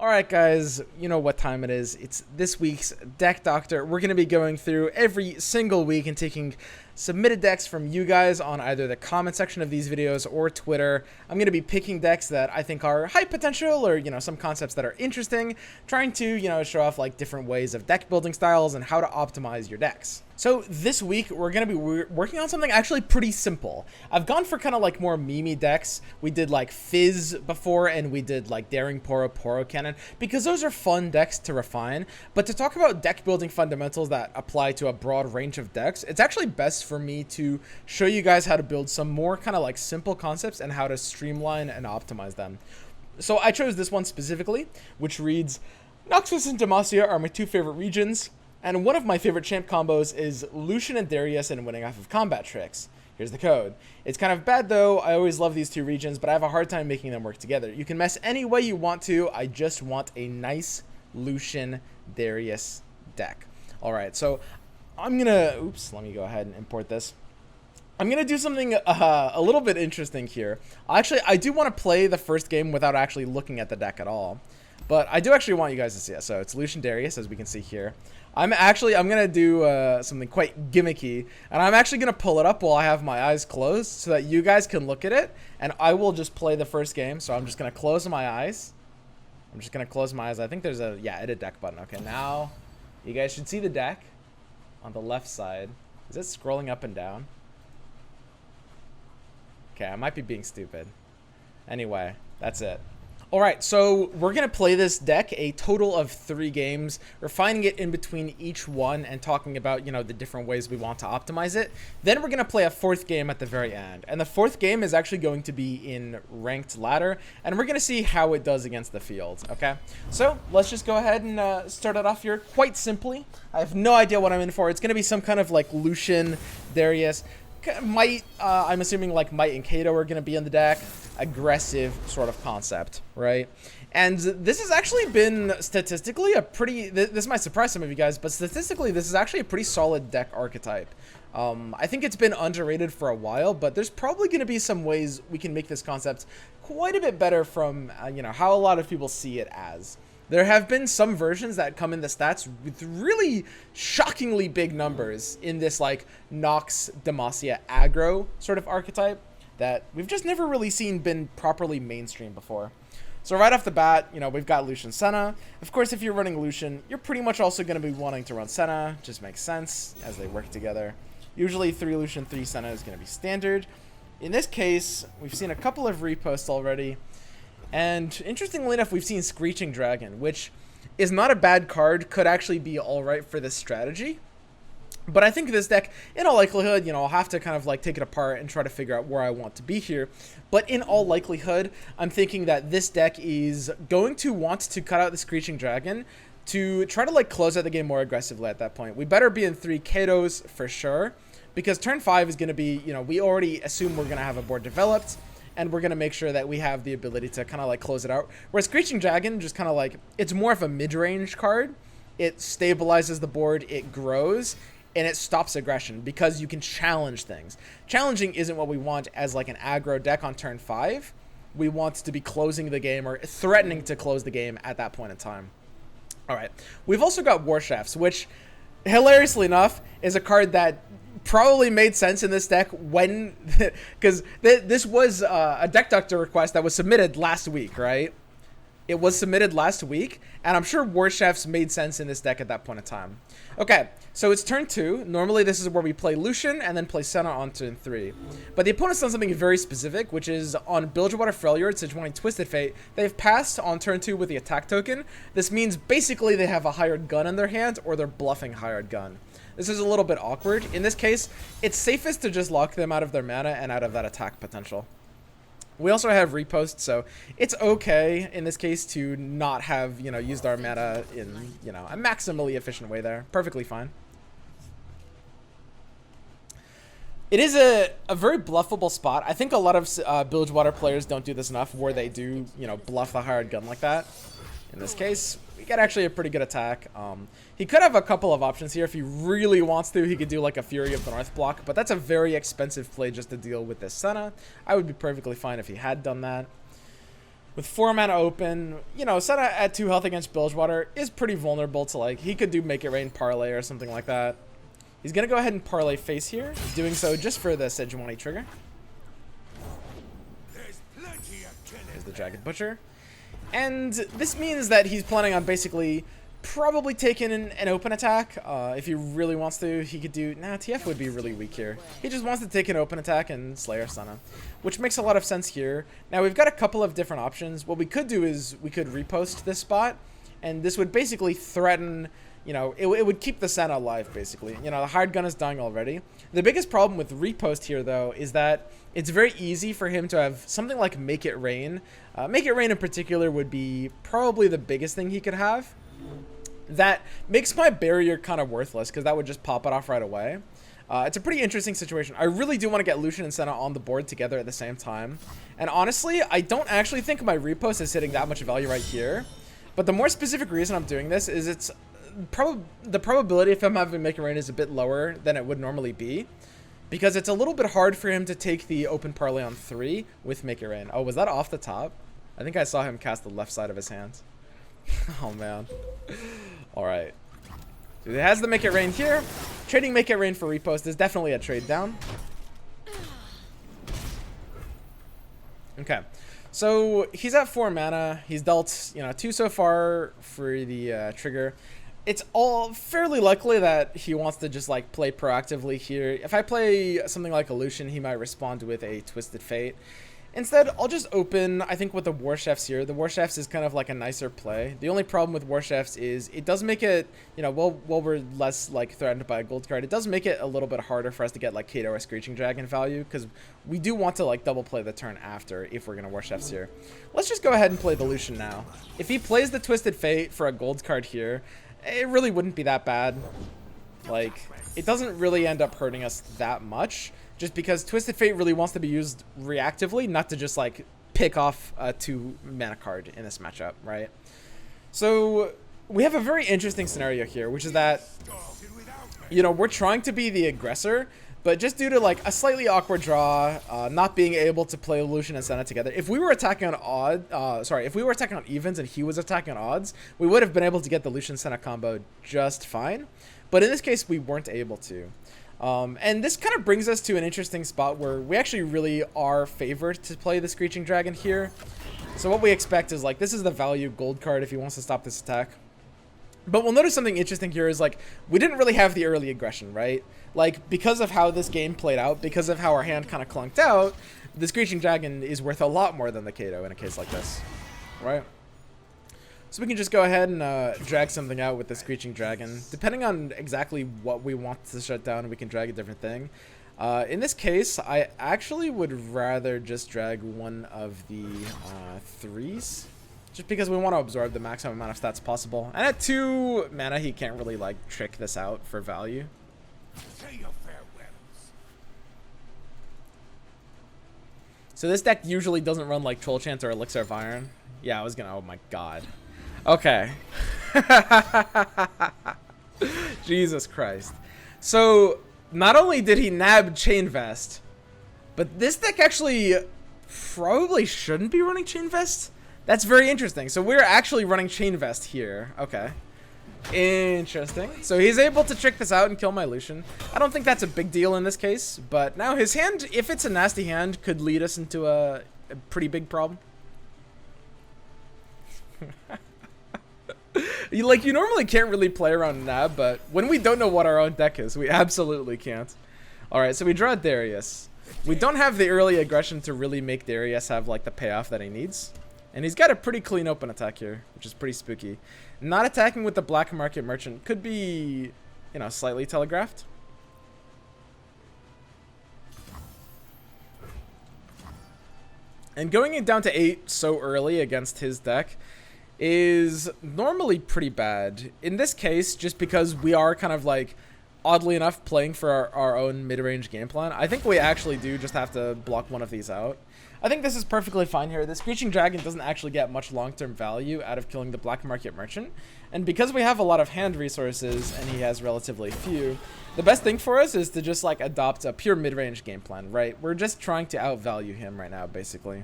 Alright guys, you know what time it is. It's this week's Deck Doctor. We're going to be going through every single week and taking submitted decks from you guys on either the comment section of these videos or Twitter. I'm going to be picking decks that I think are high potential or, some concepts that are interesting, trying to, show off like different ways of deck building styles and how to optimize your decks. So this week, we're going to be working on something actually pretty simple. I've gone for kind of like more memey decks. We did like Fizz before, and we did like Daring Poro Cannon, because those are fun decks to refine. But to talk about deck building fundamentals that apply to a broad range of decks, it's actually best for me to show you guys how to build some more kind of like simple concepts and how to streamline and optimize them. So I chose this one specifically, which reads, Noxus and Demacia are my two favorite regions. And one of my favorite champ combos is Lucian and Darius and winning off of combat tricks. Here's the code. It's kind of bad though. I always love these two regions, but I have a hard time making them work together. You can mess any way you want to. I just want a nice Lucian Darius deck. All right, so I'm gonna, let me go ahead and import this. I'm going to do something a little bit interesting here. Actually, I do want to play the first game without actually looking at the deck at all. But I do actually want you guys to see it. So it's Lucian Darius, as we can see here. I'm going to do something quite gimmicky. And I'm actually going to pull it up while I have my eyes closed so that you guys can look at it. And I will just play the first game. So I'm just going to close my eyes. I think there's a, edit deck button. Okay, now you guys should see the deck on the left side. Is it scrolling up and down? Okay, I might be being stupid. Anyway, that's it. Alright, so we're going to play this deck a total of 3 games, refining it in between each one and talking about, the different ways we want to optimize it. Then we're going to play a 4th game at the very end. And the 4th game is actually going to be in ranked ladder, and we're going to see how it does against the field, okay? So let's just go ahead and start it off here quite simply. I have no idea what I'm in for. It's going to be some kind of like Lucian, Darius, Might, I'm assuming like Might and Kato are going to be in the deck. Aggressive sort of concept, right? And this has actually been statistically a pretty, this might surprise some of you guys, but statistically this is actually a pretty solid deck archetype. I think it's been underrated for a while, but there's probably going to be some ways we can make this concept quite a bit better from, how a lot of people see it as. There have been some versions that come in the stats with really shockingly big numbers in this like Nox Demacia aggro sort of archetype that we've just never really seen been properly mainstream before. So right off the bat, we've got Lucian Senna. Of course, if you're running Lucian, you're pretty much also going to be wanting to run Senna. Just makes sense as they work together. Usually 3 Lucian, 3 Senna is going to be standard. In this case, we've seen a couple of reposts already. And interestingly enough, we've seen Screeching Dragon, which is not a bad card, could actually be alright for this strategy. But I think this deck, in all likelihood, I'll have to kind of like take it apart and try to figure out where I want to be here. But in all likelihood, I'm thinking that this deck is going to want to cut out the Screeching Dragon to try to like close out the game more aggressively at that point. We better be in 3 Katos for sure, because turn 5 is going to be, we already assume we're going to have a board developed. And we're going to make sure that we have the ability to kind of like close it out. Whereas Screeching Dragon just kind of like, it's more of a mid-range card. It stabilizes the board, it grows, and it stops aggression because you can challenge things. Challenging isn't what we want as like an aggro deck on turn 5. We want to be closing the game or threatening to close the game at that point in time. All right. We've also got War Chefs, which hilariously enough is a card that probably made sense in this deck when, because this was a deck doctor request that was submitted last week, right? It was submitted last week, and I'm sure War Chefs made sense in this deck at that point in time. Okay, so it's turn 2. Normally this is where we play Lucian and then play Senna on turn 3. But the opponent's done something very specific, which is on Bilgewater Freljord, Sejuani Twisted Fate, they've passed on turn 2 with the attack token. This means basically they have a hired gun in their hand or they're bluffing hired gun. This is a little bit awkward. In this case, it's safest to just lock them out of their mana and out of that attack potential. We also have repost, so it's okay in this case to not have, used our mana in, a maximally efficient way there. Perfectly fine. It is a very bluffable spot. I think a lot of Bilgewater players don't do this enough where they do, bluff the hired gun like that. In this case, we get actually a pretty good attack. He could have a couple of options here. If he really wants to, he could do like a Fury of the North block, but that's a very expensive play just to deal with this Senna. I would be perfectly fine if he had done that. With 4 mana open, you know, Senna at 2 health against Bilgewater is pretty vulnerable to, like, he could do Make It Rain Parlay or something like that. He's going to go ahead and Parlay face here, doing so just for the Sejuani trigger. There's the Jagged Butcher. And this means that he's planning on basically probably taking an open attack. If he really wants to, he could do... Nah, TF would be really weak here. He just wants to take an open attack and slay our Senna, which makes a lot of sense here. Now, we've got a couple of different options. What we could do is we could repost this spot, and this would basically threaten... You know, it would keep the Senna alive, basically. You know, the hard gun is dying already. The biggest problem with repost here, though, is that it's very easy for him to have something like Make It Rain. Make It Rain in particular would be probably the biggest thing he could have. That makes my barrier kind of worthless, because that would just pop it off right away. It's a pretty interesting situation. I really do want to get Lucian and Senna on the board together at the same time. And honestly, I don't actually think my repost is hitting that much value right here. But the more specific reason I'm doing this is it's... the probability of him having Make It Rain is a bit lower than it would normally be, because it's a little bit hard for him to take the open parlay on 3 with Make It Rain. Oh, was that off the top? I think I saw him cast the left side of his hand. Oh man. All right. So he has the Make It Rain here. Trading Make It Rain for repost is definitely a trade down. Okay. So he's at 4 mana. He's dealt, you know, 2 so far for the trigger. It's all fairly likely that he wants to just like play proactively here. If I play something like a Lucian, he might respond with a Twisted Fate. Instead, I'll just open, I think, with the War Chefs here. The War Chefs is kind of like a nicer play. The only problem with War Chefs is it does make it, you know, while we're less like threatened by a gold card, it does make it a little bit harder for us to get like Kato or Screeching Dragon value, because we do want to like double play the turn after if we're going to War Chefs here. Let's just go ahead and play the Lucian now. If he plays the Twisted Fate for a gold card here, it really wouldn't be that bad. Like, it doesn't really end up hurting us that much, just because Twisted Fate really wants to be used reactively, not to just like pick off a 2 mana card in this matchup, right? So we have a very interesting scenario here, which is that, you know, we're trying to be the aggressor, but just due to like a slightly awkward draw, not being able to play Lucian and Senna together, if we were attacking on if we were attacking on evens and he was attacking on odds, we would have been able to get the Lucian Senna combo just fine. But in this case, we weren't able to. And this kind of brings us to an interesting spot where we actually really are favored to play the Screeching Dragon here. So what we expect is like, this is the value gold card if he wants to stop this attack. But we'll notice something interesting here is like, we didn't really have the early aggression, right? Like, because of how this game played out, because of how our hand kind of clunked out, the Screeching Dragon is worth a lot more than the Kato in a case like this, right? So we can just go ahead and drag something out with the Screeching Dragon. Depending on exactly what we want to shut down, we can drag a different thing. In this case, I actually would rather just drag one of the 3s. Just because we want to absorb the maximum amount of stats possible. And at 2 mana, he can't really like trick this out for value. So this deck usually doesn't run like Troll Chant or Elixir of Iron. Yeah, I was gonna, oh my god. Okay. Jesus Christ. So, not only did he nab Chain Vest, but this deck actually probably shouldn't be running Chain Vest. That's very interesting. So we're actually running Chain Vest here. Okay. Interesting. So he's able to trick this out and kill my Lucian. I don't think that's a big deal in this case, but now his hand, if it's a nasty hand, could lead us into a pretty big problem. You normally can't really play around Nab, but when we don't know what our own deck is, we absolutely can't. Alright, so we draw Darius. We don't have the early aggression to really make Darius have like the payoff that he needs. And he's got a pretty clean open attack here, which is pretty spooky. Not attacking with the Black Market Merchant could be, you know, slightly telegraphed. And going it down to 8 so early against his deck is normally pretty bad. In this case, just because we are kind of like, oddly enough, playing for our own mid-range game plan, I think we actually do just have to block one of these out. I think this is perfectly fine here. The Screeching Dragon doesn't actually get much long-term value out of killing the Black Market Merchant. And because we have a lot of hand resources and he has relatively few, the best thing for us is to just like adopt a pure mid-range game plan, right? We're just trying to outvalue him right now, basically.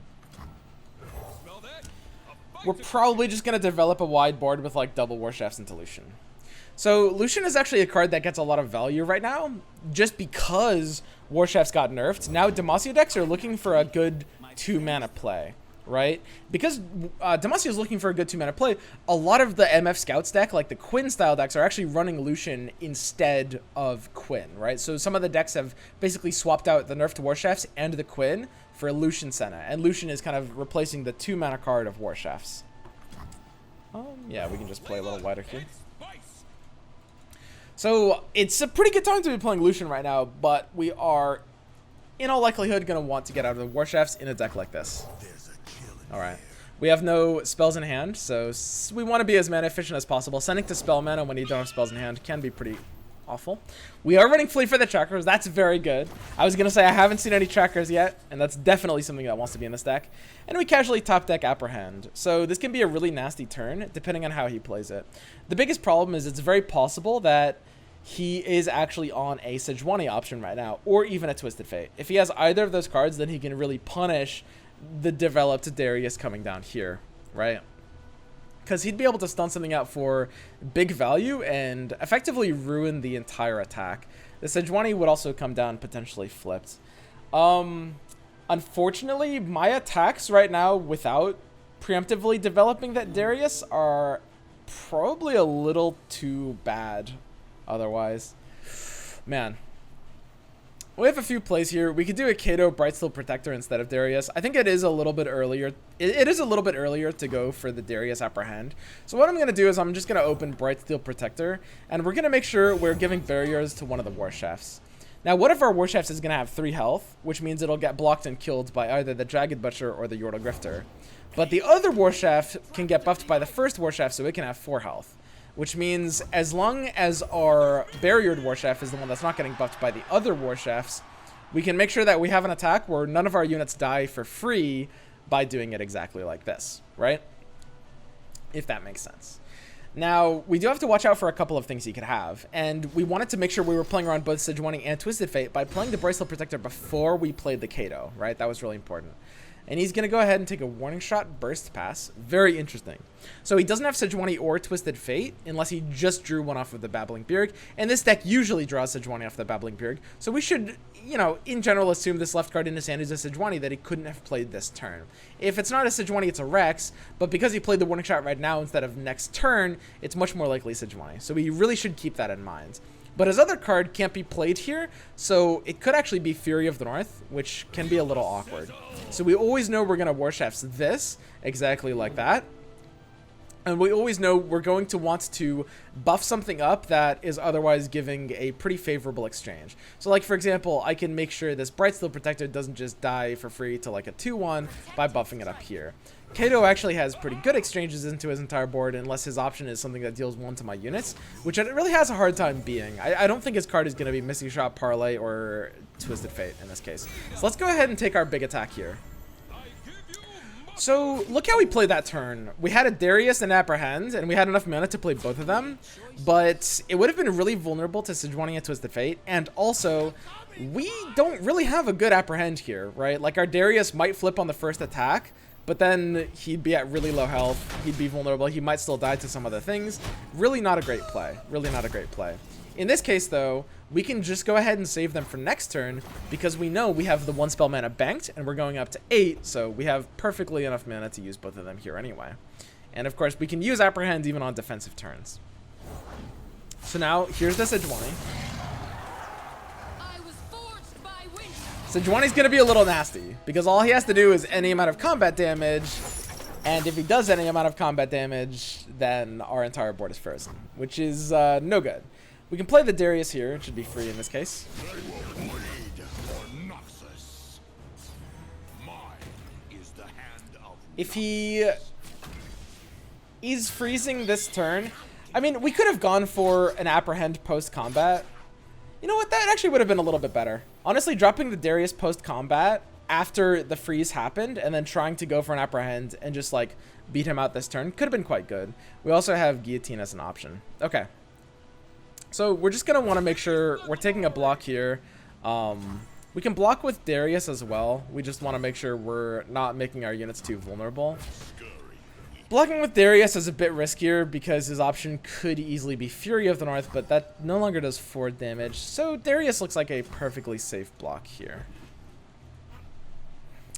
we're probably just going to develop a wide board with like double War Chefs into Lucian. So Lucian is actually a card that gets a lot of value right now, just because War Chefs got nerfed. Now Demacia decks are looking for a good 2-mana play, right? Because Demacia is looking for a good 2-mana play, a lot of the MF Scouts deck, like the Quinn style decks, are actually running Lucian instead of Quinn, right? So some of the decks have basically swapped out the nerfed War Chefs and the Quinn for Lucian Senna, and Lucian is kind of replacing the 2-mana card of War Chefs. Yeah, we can just play a little wider here. So it's a pretty good time to be playing Lucian right now, but we are, in all likelihood, going to want to get out of the War Chefs in a deck like this. Alright. We have no spells in hand, so we want to be as mana efficient as possible. Sending to spell mana when you don't have spells in hand can be pretty awful. We are running Flee for the Trackers. That's very good. I was going to say I haven't seen any Trackers yet, and that's definitely something that wants to be in this deck. And we casually top deck Apprehend. So this can be a really nasty turn, depending on how he plays it. The biggest problem is it's very possible that he is actually on a Sejuani option right now, or even a Twisted Fate. If he has either of those cards, then he can really punish the developed Darius coming down here, right? Because he'd be able to stun something out for big value and effectively ruin the entire attack. The Sejuani would also come down potentially flipped. Unfortunately, my attacks right now without preemptively developing that Darius are probably a little too bad otherwise. Man. We have a few plays here. We could do a Kato Brightsteel Protector instead of Darius. I think it is a little bit earlier. It is a little bit earlier to go for the Darius Apprehend. So what I'm going to do is I'm just going to open Brightsteel Protector, and we're going to make sure we're giving barriers to one of the War Chefs. Now, one of our War Chefs is going to have 3 health, which means it'll get blocked and killed by either the Jagged Butcher or the Yordle Grifter. But the other War Chef can get buffed by the first War Chef, so it can have 4 health. Which means as long as our barriered War Chef is the one that's not getting buffed by the other War Chefs, we can make sure that we have an attack where none of our units die for free by doing it exactly like this, right? If that makes sense. Now, we do have to watch out for a couple of things he could have, and we wanted to make sure we were playing around both Sejuani and Twisted Fate by playing the Bracelet Protector before we played the Kato, right? That was really important. And he's going to go ahead and take a Warning Shot Burst Pass. Very interesting. So he doesn't have Sejuani or Twisted Fate unless he just drew one off of the Babbling Beard. And this deck usually draws Sejuani off the Babbling Beard. So we should, you know, in general assume this left card in his hand is a Sejuani that he couldn't have played this turn. If it's not a Sejuani, it's a Rex. But because he played the Warning Shot right now instead of next turn, it's much more likely Sejuani. So we really should keep that in mind. But his other card can't be played here, so it could actually be Fury of the North, which can be a little awkward. So we always know we're going to War Chefs this, exactly like that. And we always know we're going to want to buff something up that is otherwise giving a pretty favorable exchange. So like, for example, I can make sure this Brightsteel Protector doesn't just die for free to like a 2-1 by buffing it up here. Kato actually has pretty good exchanges into his entire board unless his option is something that deals 1 to my units, which it really has a hard time being. I don't think his card is going to be Missing Shot, Parlay, or Twisted Fate in this case. So let's go ahead and take our big attack here. So look how we played that turn. We had a Darius and Apprehend, and we had enough mana to play both of them, but it would have been really vulnerable to Sejuani and Twisted Fate, and also we don't really have a good Apprehend here, right? Like our Darius might flip on the first attack, but then he'd be at really low health, he'd be vulnerable, he might still die to some other things. Really not a great play. Really not a great play. In this case, though, we can just go ahead and save them for next turn because we know we have the 1 spell mana banked and we're going up to 8, so we have perfectly enough mana to use both of them here anyway. And of course, we can use Apprehend even on defensive turns. So now, here's the Sejuani. Sejuani's going to be a little nasty, because all he has to do is any amount of combat damage, and if he does any amount of combat damage, then our entire board is frozen, which is no good. We can play the Darius here, it should be free in this case. If he is freezing this turn, I mean, we could have gone for an Apprehend post-combat. You know what, that actually would have been a little bit better. Honestly, dropping the Darius post-combat after the freeze happened and then trying to go for an Apprehend and just like beat him out this turn could have been quite good. We also have Guillotine as an option. Okay. So we're just going to want to make sure we're taking a block here. We can block with Darius as well. We just want to make sure we're not making our units too vulnerable. Blocking with Darius is a bit riskier because his option could easily be Fury of the North, but that no longer does 4 damage. So Darius looks like a perfectly safe block here.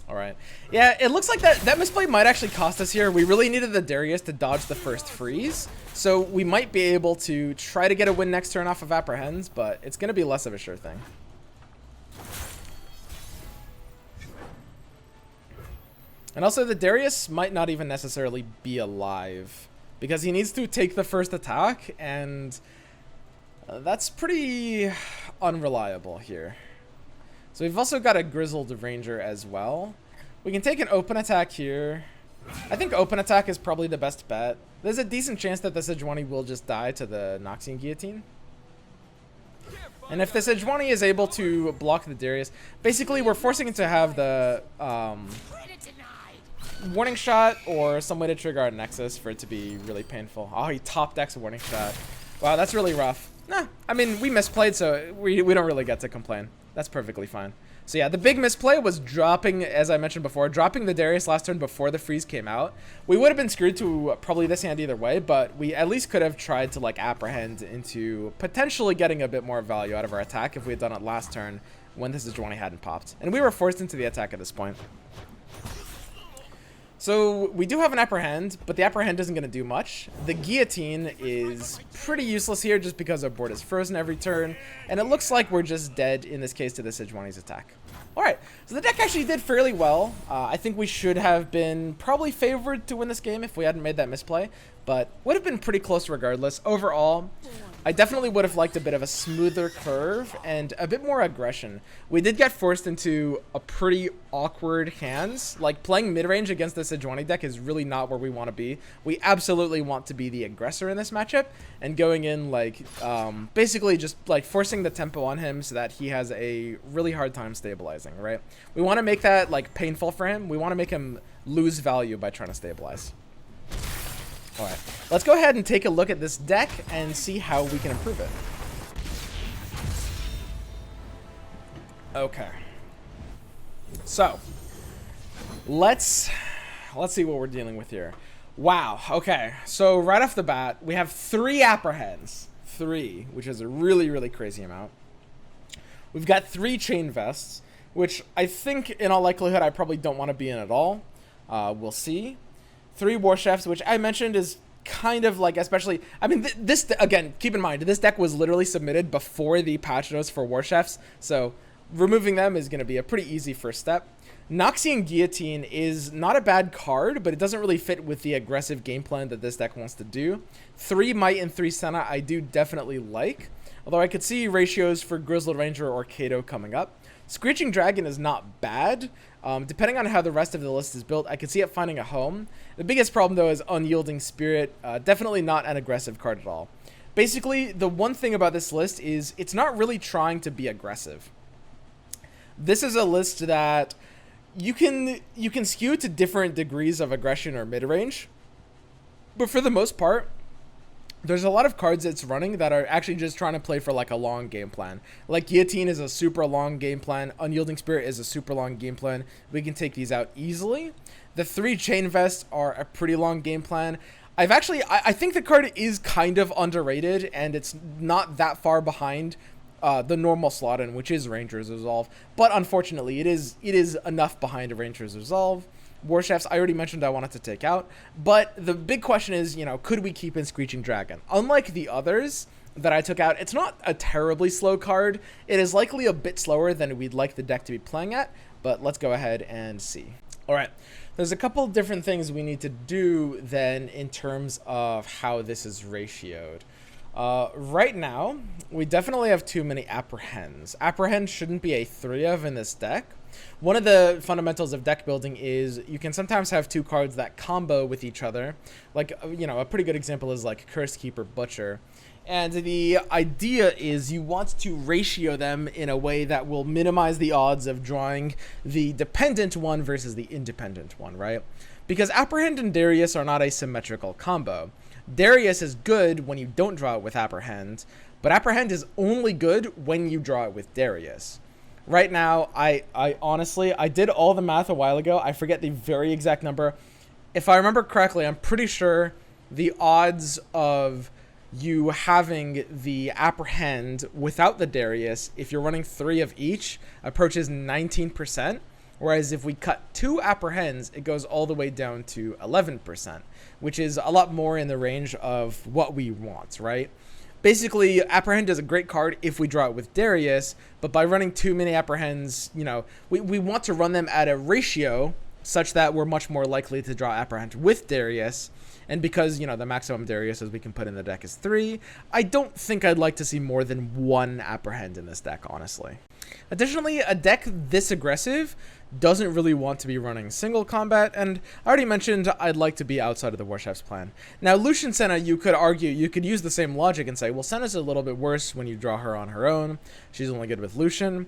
Alright. Yeah, it looks like that misplay might actually cost us here. We really needed the Darius to dodge the first freeze. So we might be able to try to get a win next turn off of Apprehends, but it's going to be less of a sure thing. And also the Darius might not even necessarily be alive because he needs to take the first attack, and that's pretty unreliable here. So we've also got a Grizzled Ranger as well. We can take an open attack here. I think open attack is probably the best bet. There's a decent chance that the Sejuani will just die to the Noxian Guillotine. And if the Sejuani is able to block the Darius, basically we're forcing it to have the warning shot or some way to trigger our Nexus for it to be really painful. Oh, he top decks a warning shot. Wow, that's really rough. Nah, I mean, we misplayed, so we don't really get to complain. That's perfectly fine. So yeah, the big misplay was dropping, as I mentioned before, dropping the Darius last turn before the freeze came out. We would have been screwed to probably this hand either way, but we at least could have tried to like apprehend into potentially getting a bit more value out of our attack if we had done it last turn when this Sejuani hadn't popped. And we were forced into the attack at this point. So we do have an Apprehend, but the Apprehend isn't going to do much. The Guillotine is pretty useless here just because our board is frozen every turn, and it looks like we're just dead in this case to the Sejuani's attack. Alright, so the deck actually did fairly well. I think we should have been probably favored to win this game if we hadn't made that misplay, but would have been pretty close regardless. Overall, I definitely would have liked a bit of a smoother curve and a bit more aggression. We did get forced into a pretty awkward hands. Like, playing mid-range against the Sejuani deck is really not where we want to be. We absolutely want to be the aggressor in this matchup, and going in, like, basically just, like, forcing the tempo on him so that he has a really hard time stabilizing, right? We want to make that, like, painful for him. We want to make him lose value by trying to stabilize. Alright, let's go ahead and take a look at this deck and see how we can improve it. Okay. So, let's see what we're dealing with here. Wow, okay. So, right off the bat, we have 3 Apprehends. 3, which is a really, really crazy amount. We've got 3 Chain Vests, which I think, in all likelihood, I probably don't want to be in at all. We'll see. 3 War Chefs, which I mentioned is kind of like, especially, I mean, this, again, keep in mind, this deck was literally submitted before the patch notes for War Chefs, so removing them is going to be a pretty easy first step. Noxian Guillotine is not a bad card, but it doesn't really fit with the aggressive game plan that this deck wants to do. 3 Might and 3 Senna I do definitely like, although I could see ratios for Grizzled Ranger or Kato coming up. Screeching Dragon is not bad. Depending on how the rest of the list is built, I could see it finding a home. The biggest problem, though, is Unyielding Spirit. Definitely not an aggressive card at all. Basically, the one thing about this list is it's not really trying to be aggressive. This is a list that you can skew to different degrees of aggression or mid-range, but for the most part, there's a lot of cards it's running that are actually just trying to play for like a long game plan. Like Guillotine is a super long game plan. Unyielding Spirit is a super long game plan. We can take these out easily. The 3 Chain Vests are a pretty long game plan. I think the card is kind of underrated, and it's not that far behind the normal slot in, which is Ranger's Resolve. But unfortunately, it is enough behind a Ranger's Resolve. War Chefs, I already mentioned I wanted to take out. But the big question is, you know, could we keep in Screeching Dragon? Unlike the others that I took out, it's not a terribly slow card. It is likely a bit slower than we'd like the deck to be playing at, but let's go ahead and see. All right, there's a couple different things we need to do then in terms of how this is ratioed. Right now, we definitely have too many Apprehends. Apprehend shouldn't be a 3 of in this deck. One of the fundamentals of deck building is you can sometimes have 2 cards that combo with each other. Like, you know, a pretty good example is like Curse Keeper Butcher. And the idea is you want to ratio them in a way that will minimize the odds of drawing the dependent one versus the independent one, right? Because Apprehend and Darius are not a symmetrical combo. Darius is good when you don't draw it with Apprehend, but Apprehend is only good when you draw it with Darius. Right now, I honestly, I did all the math a while ago. I forget the very exact number. if I remember correctly, I'm pretty sure the odds of you having the Apprehend without the Darius, if you're running 3 of each, approaches 19%. Whereas if we cut 2 Apprehends, it goes all the way down to 11%, which is a lot more in the range of what we want, right? Basically, Apprehend is a great card if we draw it with Darius, but by running too many Apprehends, you know, we want to run them at a ratio such that we're much more likely to draw Apprehend with Darius. And because, you know, the maximum Dariuses we can put in the deck is 3, I don't think I'd like to see more than 1 Apprehend in this deck, honestly. Additionally, a deck this aggressive doesn't really want to be running single combat, and I already mentioned I'd like to be outside of the Warchef's plan. Now, Lucian Senna, you could argue, you could use the same logic and say, well, Senna's a little bit worse when you draw her on her own. She's only good with Lucian.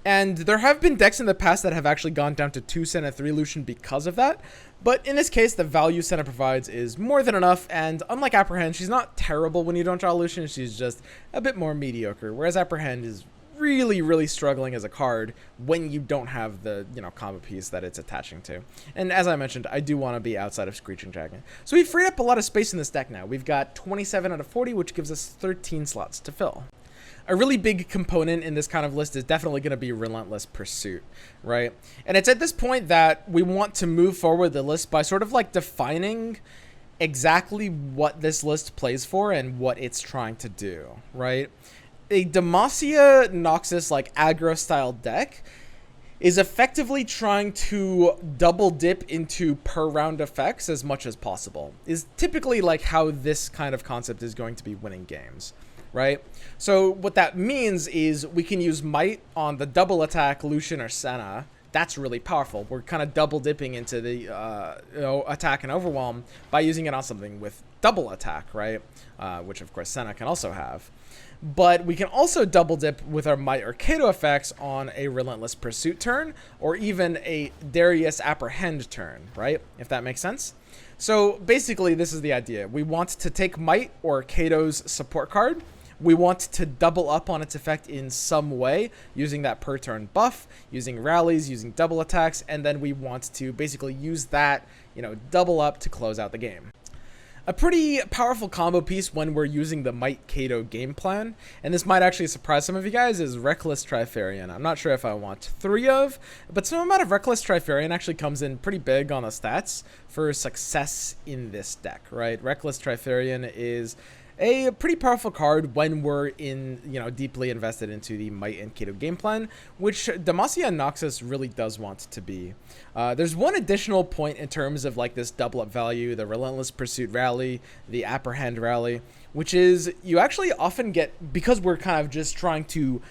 And there have been decks in the past that have actually gone down to 2 Senna, 3 Lucian because of that. But in this case, the value Senna provides is more than enough, and unlike Apprehend, she's not terrible when you don't draw Lucian, she's just a bit more mediocre, whereas Apprehend is really, really struggling as a card when you don't have the, you know, combo piece that it's attaching to. And as I mentioned, I do want to be outside of Screeching Dragon. So we've freed up a lot of space in this deck now. We've got 27 out of 40, which gives us 13 slots to fill. A really big component in this kind of list is definitely going to be Relentless Pursuit, right? And it's at this point that we want to move forward the list by sort of like defining exactly what this list plays for and what it's trying to do, right? A Demacia Noxus like aggro style deck is effectively trying to double dip into per round effects as much as possible, is typically like how this kind of concept is going to be winning games, right? So what that means is we can use Might on the double attack Lucian or Senna. That's really powerful. We're kind of double dipping into the attack and overwhelm by using it on something with double attack, right? Which of course Senna can also have. But we can also double dip with our Might or Kato effects on a Relentless Pursuit turn, or even a Darius Apprehend turn, right? If that makes sense. So basically, this is the idea. We want to take Might or Kato's support card. We want to double up on its effect in some way, using that per turn buff, using rallies, using double attacks, and then we want to basically use that, you know, double up to close out the game. A pretty powerful combo piece when we're using the Might Kato game plan, and this might actually surprise some of you guys, is Reckless Trifarian. I'm not sure if I want 3 of, but some amount of Reckless Trifarian actually comes in pretty big on the stats for success in this deck, right? Reckless Trifarian is a pretty powerful card when we're in, you know, deeply invested into the Might and Kato game plan, which Demacia Noxus really does want to be. There's one additional point in terms of like this double up value, the Relentless Pursuit rally, the Apprehend rally, which is you actually often get, because we're kind of just trying to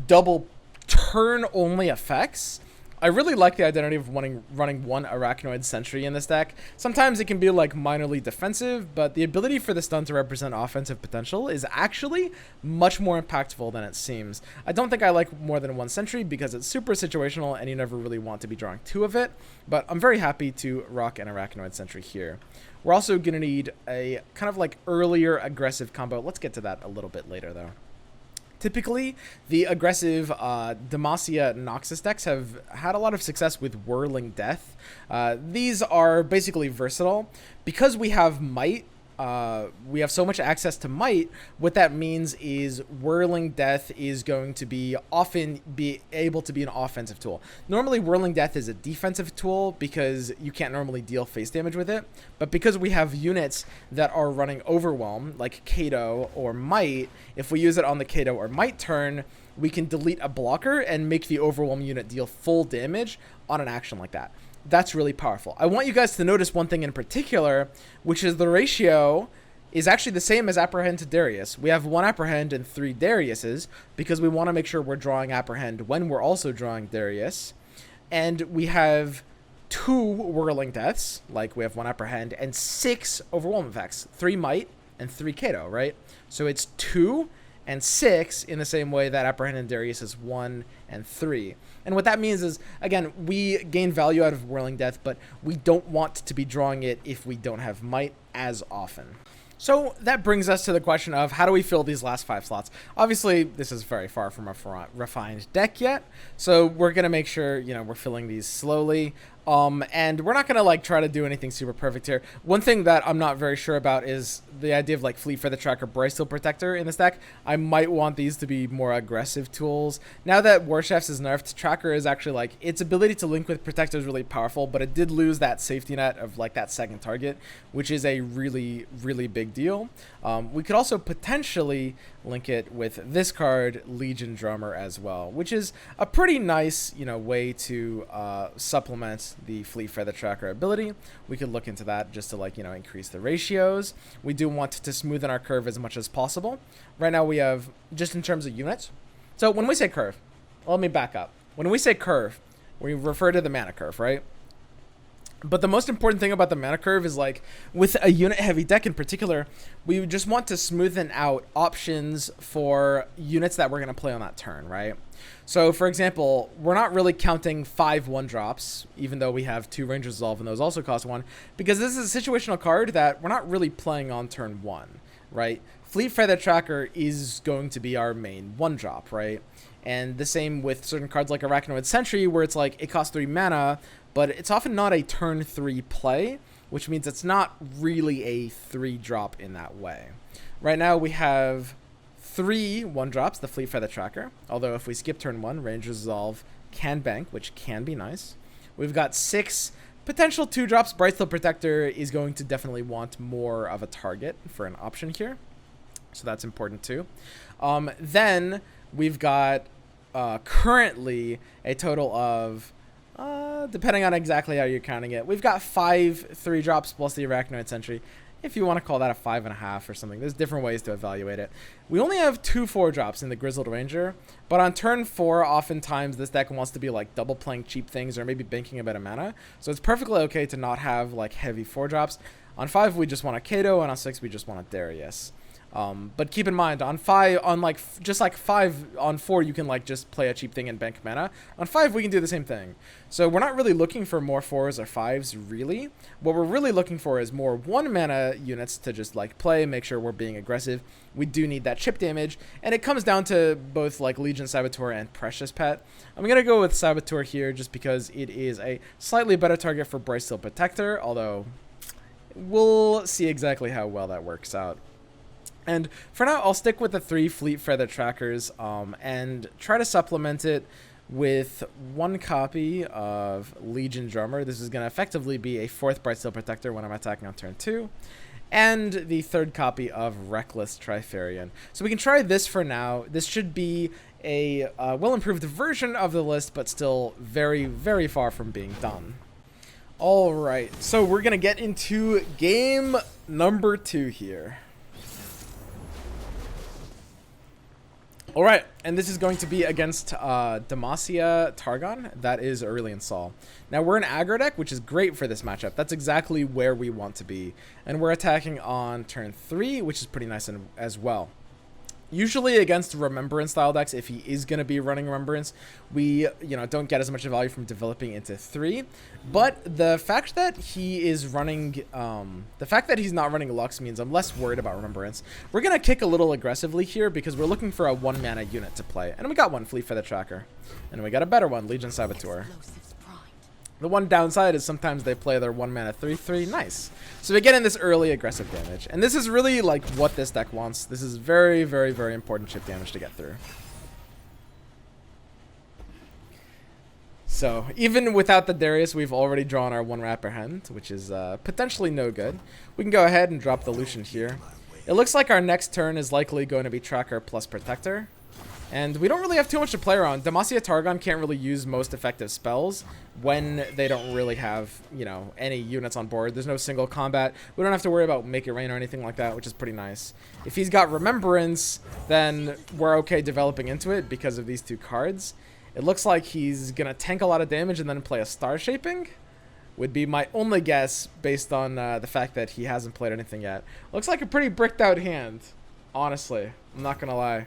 double turn only effects. I really like the identity of running 1 Arachnoid Sentry in this deck. Sometimes it can be like minorly defensive, but the ability for the stun to represent offensive potential is actually much more impactful than it seems. I don't think I like more than 1 Sentry because it's super situational and you never really want to be drawing 2 of it, but I'm very happy to rock an Arachnoid Sentry here. We're also going to need a kind of like earlier aggressive combo. Let's get to that a little bit later though. Typically, the aggressive Demacia Noxus decks have had a lot of success with Whirling Death. These are basically versatile. Because we have Might, we have so much access to Might, what that means is Whirling Death is going to be often be able to be an offensive tool. Normally, Whirling Death is a defensive tool because you can't normally deal face damage with it, but because we have units that are running Overwhelm, like Kato or Might, if we use it on the Kato or Might turn, we can delete a blocker and make the Overwhelm unit deal full damage on an action like that. That's really powerful. I want you guys to notice one thing in particular, which is the ratio is actually the same as Apprehend to Darius. We have 1 Apprehend and 3 Dariuses because we want to make sure we're drawing Apprehend when we're also drawing Darius. And we have 2 Whirling Deaths, like we have 1 Apprehend, and 6 Overwhelm effects, 3 Might and 3 Kato, right? So it's 2 and 6 in the same way that Apprehend and Darius is 1 and 3. And what that means is, again, we gain value out of Whirling Death, but we don't want to be drawing it if we don't have Might as often. So that brings us to the question of how do we fill these last 5 slots? Obviously, this is very far from a refined deck yet, so we're going to make sure, you know, we're filling these slowly. And we're not gonna like try to do anything super perfect here. One thing that I'm not very sure about is the idea of like Fleet Feather Tracker, Brightsteel Protector in this deck. I might want these to be more aggressive tools. Now that War Chefs is nerfed, Tracker is actually like, its ability to link with Protector is really powerful, but it did lose that safety net of like that second target, which is a really, really big deal. We could also potentially link it with this card, Legion Drummer, as well, which is a pretty nice, you know, way to supplement the Fleet Feather Tracker ability. We could look into that just to like, you know, increase the ratios. We do want to smoothen our curve as much as possible. Right now we have, just in terms of units. So when we say curve, let me back up. When we say curve, we refer to the mana curve, right? But the most important thing about the mana curve is like with a unit heavy deck in particular, we just want to smoothen out options for units that we're going to play on that turn, right? So for example, we're not really counting 5 1-drops, even though we have 2 Range Resolve and those also cost 1, because this is a situational card that we're not really playing on turn 1, right? Fleet Feather Tracker is going to be our main 1-drop, right? And the same with certain cards like Arachnoid Sentry, where it's like it costs 3 mana, but it's often not a turn 3 play, which means it's not really a 3-drop in that way. Right now we have 3 1-drops, the Fleet Feather Tracker, although if we skip turn 1, Range Resolve can bank, which can be nice. We've got 6 potential 2-drops. Brightsteel Protector is going to definitely want more of a target for an option here, so that's important too. Then we've got currently a total of, depending on exactly how you're counting it, we've got 5 3-drops plus the Arachnoid Sentry. If you want to call that a 5.5 or something, there's different ways to evaluate it. We only have 2 4-drops in the Grizzled Ranger, but on turn 4, oftentimes this deck wants to be like double playing cheap things or maybe banking a bit of mana. So it's perfectly okay to not have like heavy 4-drops. On 5, we just want a Kato, and on 6, we just want a Darius. But keep in mind, on 5, on like just like 5, on 4, you can like just play a cheap thing and bank mana. On 5, we can do the same thing. So we're not really looking for more 4s or 5s, really. What we're really looking for is more 1 mana units to just like play, make sure we're being aggressive. We do need that chip damage, and it comes down to both like Legion Saboteur and Precious Pet. I'm gonna go with Saboteur here just because it is a slightly better target for Brightsteel Protector, although we'll see exactly how well that works out. And for now, I'll stick with the 3 Fleet Feather Trackers and try to supplement it with 1 copy of Legion Drummer. This is going to effectively be a 4th Brightsteel Protector when I'm attacking on turn 2. And the 3rd copy of Reckless Trifarian. So we can try this for now. This should be a well-improved version of the list, but still very, very far from being done. Alright, so we're going to get into game number 2 here. Alright, and this is going to be against Demacia Targon. That is Aurelion Sol. Now, we're an aggro deck, which is great for this matchup. That's exactly where we want to be. And we're attacking on turn 3, which is pretty nice as well. Usually against Remembrance style decks, if he is going to be running Remembrance, we don't get as much value from developing into 3. But the fact that he is running, the fact that he's not running Lux means I'm less worried about Remembrance. We're going to kick a little aggressively here because we're looking for a 1 mana unit to play. And we got one, Fleet Feather Tracker. And we got a better one, Legion Saboteur. The one downside is sometimes they play their 1 mana 3/3. Nice. So we get in this early aggressive damage. And this is really like what this deck wants. This is very, very, very important chip damage to get through. So even without the Darius, we've already drawn our 1 Rapperhand, which is potentially no good. We can go ahead and drop the Lucian here. It looks like our next turn is likely going to be Tracker plus Protector. And we don't really have too much to play around. Demacia Targon can't really use most effective spells when they don't really have, any units on board. There's no single combat. We don't have to worry about Make It Rain or anything like that, which is pretty nice. If he's got Remembrance, then we're okay developing into it because of these 2 cards. It looks like he's going to tank a lot of damage and then play a Star Shaping. Would be my only guess based on the fact that he hasn't played anything yet. Looks like a pretty bricked out hand, honestly. I'm not going to lie.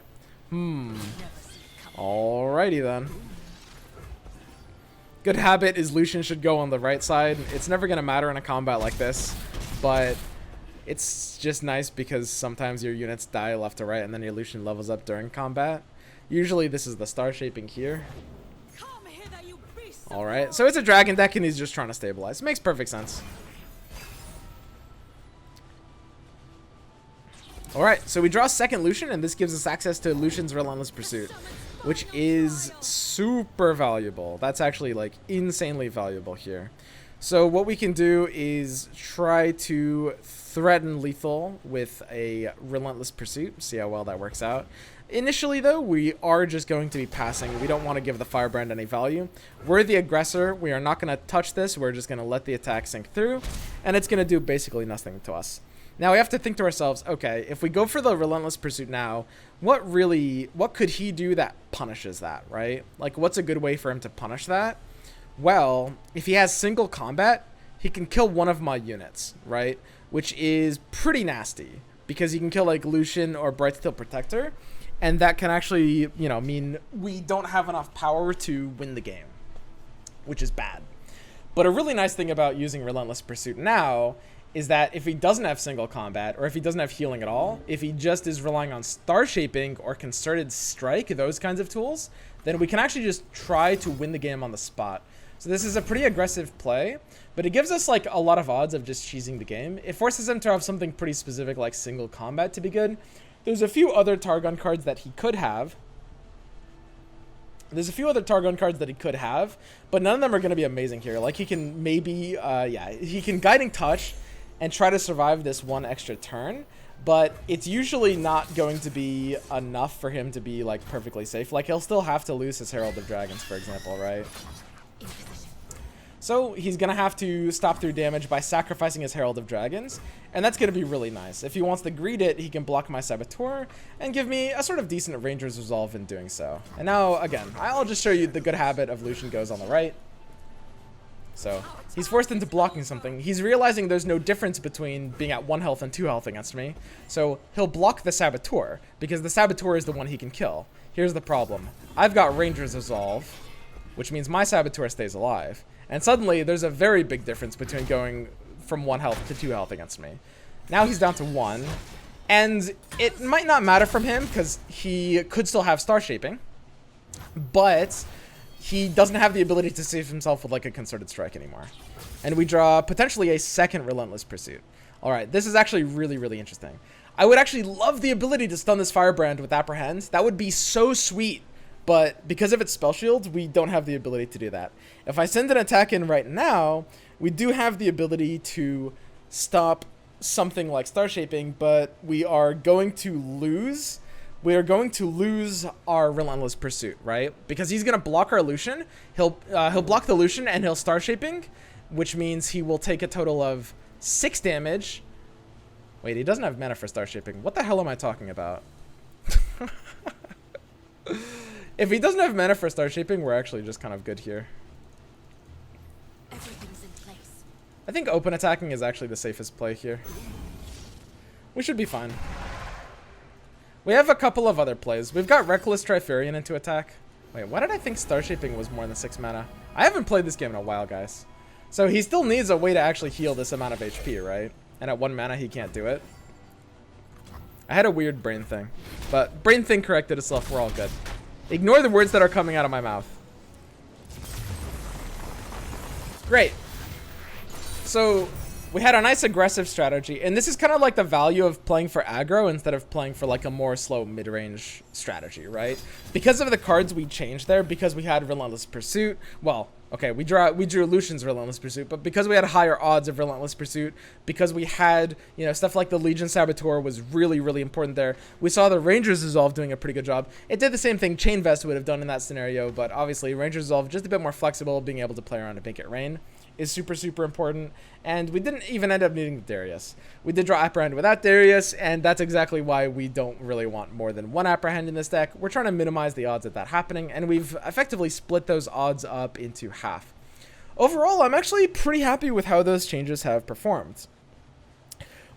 Alrighty then. Good habit is Lucian should go on the right side. It's never going to matter in a combat like this, but it's just nice because sometimes your units die left to right and then your Lucian levels up during combat. Usually this is the Star Shaping here. All right, so it's a dragon deck and he's just trying to stabilize. It makes perfect sense. All right, so we draw second Lucian, and this gives us access to Lucian's Relentless Pursuit, which is super valuable. That's actually like insanely valuable here. So what we can do is try to threaten lethal with a Relentless Pursuit, see how well that works out. Initially, though, we are just going to be passing. We don't want to give the Firebrand any value. We're the aggressor. We are not going to touch this. We're just going to let the attack sink through, and it's going to do basically nothing to us. Now, we have to think to ourselves, okay, if we go for the Relentless Pursuit now, what could he do that punishes that, right? Like, what's a good way for him to punish that? Well, if he has single combat, he can kill one of my units, right? Which is pretty nasty, because he can kill, like, Lucian or Brightsteel Protector, and that can actually, you know, mean we don't have enough power to win the game, which is bad. But a really nice thing about using Relentless Pursuit now is that if he doesn't have single combat, or if he doesn't have healing at all, if he just is relying on Star Shaping or Concerted Strike, those kinds of tools, then we can actually just try to win the game on the spot. So this is a pretty aggressive play, but it gives us like a lot of odds of just cheesing the game. It forces him to have something pretty specific like single combat to be good. There's a few other Targon cards that he could have. But none of them are going to be amazing here. Like he can maybe, he can Guiding Touch and try to survive this one extra turn, but it's usually not going to be enough for him to be like perfectly safe. Like he'll still have to lose his Herald of Dragons, for example, right? So he's going to have to stop through damage by sacrificing his Herald of Dragons, and that's going to be really nice. If he wants to greed it, he can block my Saboteur and give me a sort of decent Ranger's Resolve in doing so. And now, again, I'll just show you the good habit of Lucian Goes on the right. So he's forced into blocking something. He's realizing there's no difference between being at 1 health and 2 health against me. So he'll block the Saboteur, because the Saboteur is the one he can kill. Here's the problem. I've got Ranger's Resolve, which means my Saboteur stays alive. And suddenly, there's a very big difference between going from 1 health to 2 health against me. Now he's down to 1. And it might not matter from him, because he could still have Star Shaping. But he doesn't have the ability to save himself with like a Concerted Strike anymore. And we draw potentially a second Relentless Pursuit. Alright, this is actually really, really interesting. I would actually love the ability to stun this Firebrand with Apprehend. That would be so sweet. But because of its spell shield, we don't have the ability to do that. If I send an attack in right now, we do have the ability to stop something like Star Shaping, but we are going to lose. We are going to lose our Relentless Pursuit, right? Because he's going to block our Lucian. He'll block the Lucian and he'll Star Shaping, which means he will take a total of 6 damage. Wait, he doesn't have mana for Star Shaping. What the hell am I talking about? If he doesn't have mana for Star Shaping, we're actually just kind of good here. Everything's in place. I think open attacking is actually the safest play here. We should be fine. We have a couple of other plays. We've got Reckless Trifarian into attack. Wait, why did I think Star Shaping was more than 6 mana? I haven't played this game in a while, guys. So he still needs a way to actually heal this amount of HP, right? And at 1 mana, he can't do it. I had a weird brain thing. But brain thing corrected itself. We're all good. Ignore the words that are coming out of my mouth. Great. So we had a nice aggressive strategy, and this is kind of like the value of playing for aggro instead of playing for like a more slow mid-range strategy, right? Because of the cards we changed there, because we had Relentless Pursuit, well, okay, we drew Lucian's Relentless Pursuit, but because we had higher odds of Relentless Pursuit, because we had, you know, stuff like the Legion Saboteur was really, really important there. We saw the Ranger's Resolve doing a pretty good job. It did the same thing Chain Vest would have done in that scenario, but obviously Ranger's Resolve just a bit more flexible, being able to play around and make it rain is super, super important. And we didn't even end up needing Darius. We did draw Apprehend without Darius, and that's exactly why we don't really want more than 1 Apprehend in this deck. We're trying to minimize the odds of that happening, and we've effectively split those odds up into half. Overall, I'm actually pretty happy with how those changes have performed.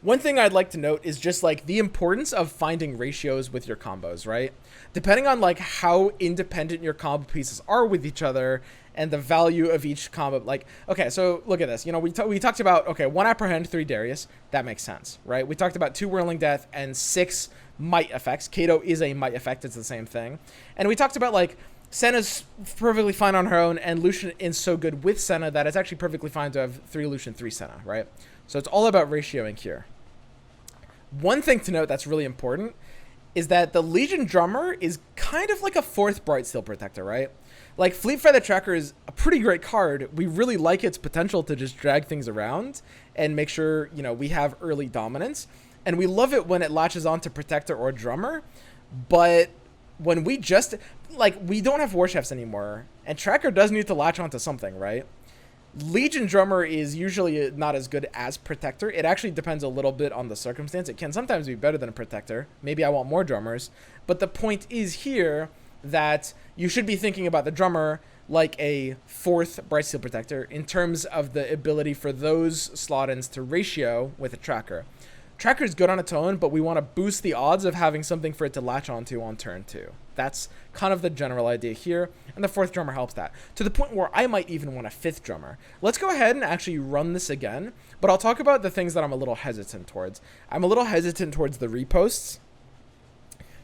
One thing I'd like to note is just like the importance of finding ratios with your combos, right? Depending on like how independent your combo pieces are with each other and the value of each combo, like, okay, so look at this. You know, we talked about, okay, 1 Apprehend, 3 Darius. That makes sense, right? We talked about 2 Whirling Death and 6 Might effects. Kato is a Might effect. It's the same thing. And we talked about like Senna's perfectly fine on her own, and Lucian is so good with Senna that it's actually perfectly fine to have 3 Lucian, 3 Senna, right? So it's all about ratioing here. One thing to note that's really important is that the Legion Drummer is kind of like a 4th Bright Steel Protector, right? Like, Fleet Feather Tracker is a pretty great card. We really like its potential to just drag things around and make sure, you know, we have early dominance. And we love it when it latches on to Protector or Drummer. But when we just, like, we don't have War Chefs anymore, and Tracker does need to latch onto something, right? Legion Drummer is usually not as good as Protector. It actually depends a little bit on the circumstance. It can sometimes be better than a Protector. Maybe I want more Drummers. But the point is here that you should be thinking about the Drummer like a 4th Bright Steel Protector in terms of the ability for those slot-ins to ratio with a Tracker. Tracker is good on its own, but we want to boost the odds of having something for it to latch onto on turn 2. That's kind of the general idea here, and the 4th Drummer helps that, to the point where I might even want a 5th Drummer. Let's go ahead and actually run this again, but I'll talk about the things that I'm a little hesitant towards. I'm a little hesitant towards the reposts.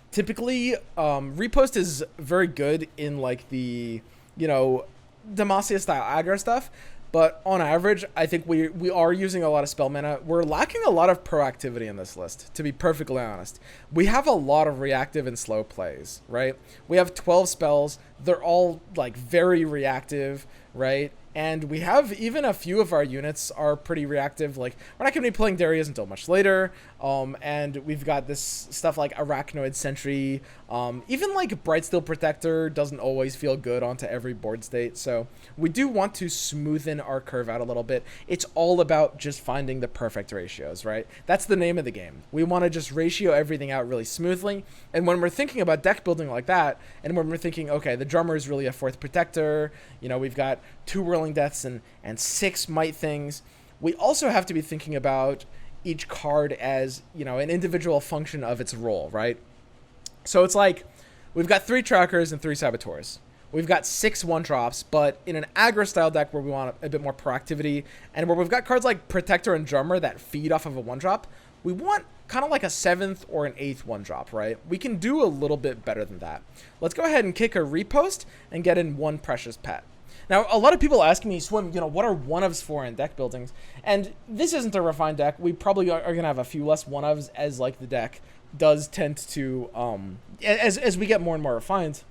Typically, repost is very good in, like, the, you know, Demacia style aggro stuff, but on average, I think we are using a lot of spell mana. We're lacking a lot of proactivity in this list, to be perfectly honest. We have a lot of reactive and slow plays, right? We have 12 spells. They're all, like, very reactive, right? And we have even a few of our units are pretty reactive. Like, we're not going to be playing Darius until much later. And we've got this stuff like Arachnoid Sentry. Even like Bright Steel Protector doesn't always feel good onto every board state. So we do want to smoothen our curve out a little bit. It's all about just finding the perfect ratios, right? That's the name of the game. We want to just ratio everything out really smoothly. And when we're thinking about deck building like that, and when we're thinking, okay, the Drummer is really a 4th Protector, you know, we've got 2 Whirling Deaths and 6 Might Things, we also have to be thinking about each card as, you know, an individual function of its role, right? So it's like, we've got 3 Trackers and 3 Saboteurs. We've got 6 1-drops, but in an aggro style deck where we want a bit more proactivity, and where we've got cards like Protector and Drummer that feed off of a 1-drop, we want kind of like a 7th or an 8th 1-drop, right? We can do a little bit better than that. Let's go ahead and kick a repost and get in 1 Precious Pet. Now, a lot of people ask me, Swim, you know, what are 1-ofs for in deck buildings? And this isn't a refined deck. We probably are going to have a few less 1-ofs as, like, the deck does tend to, as we get more and more refined.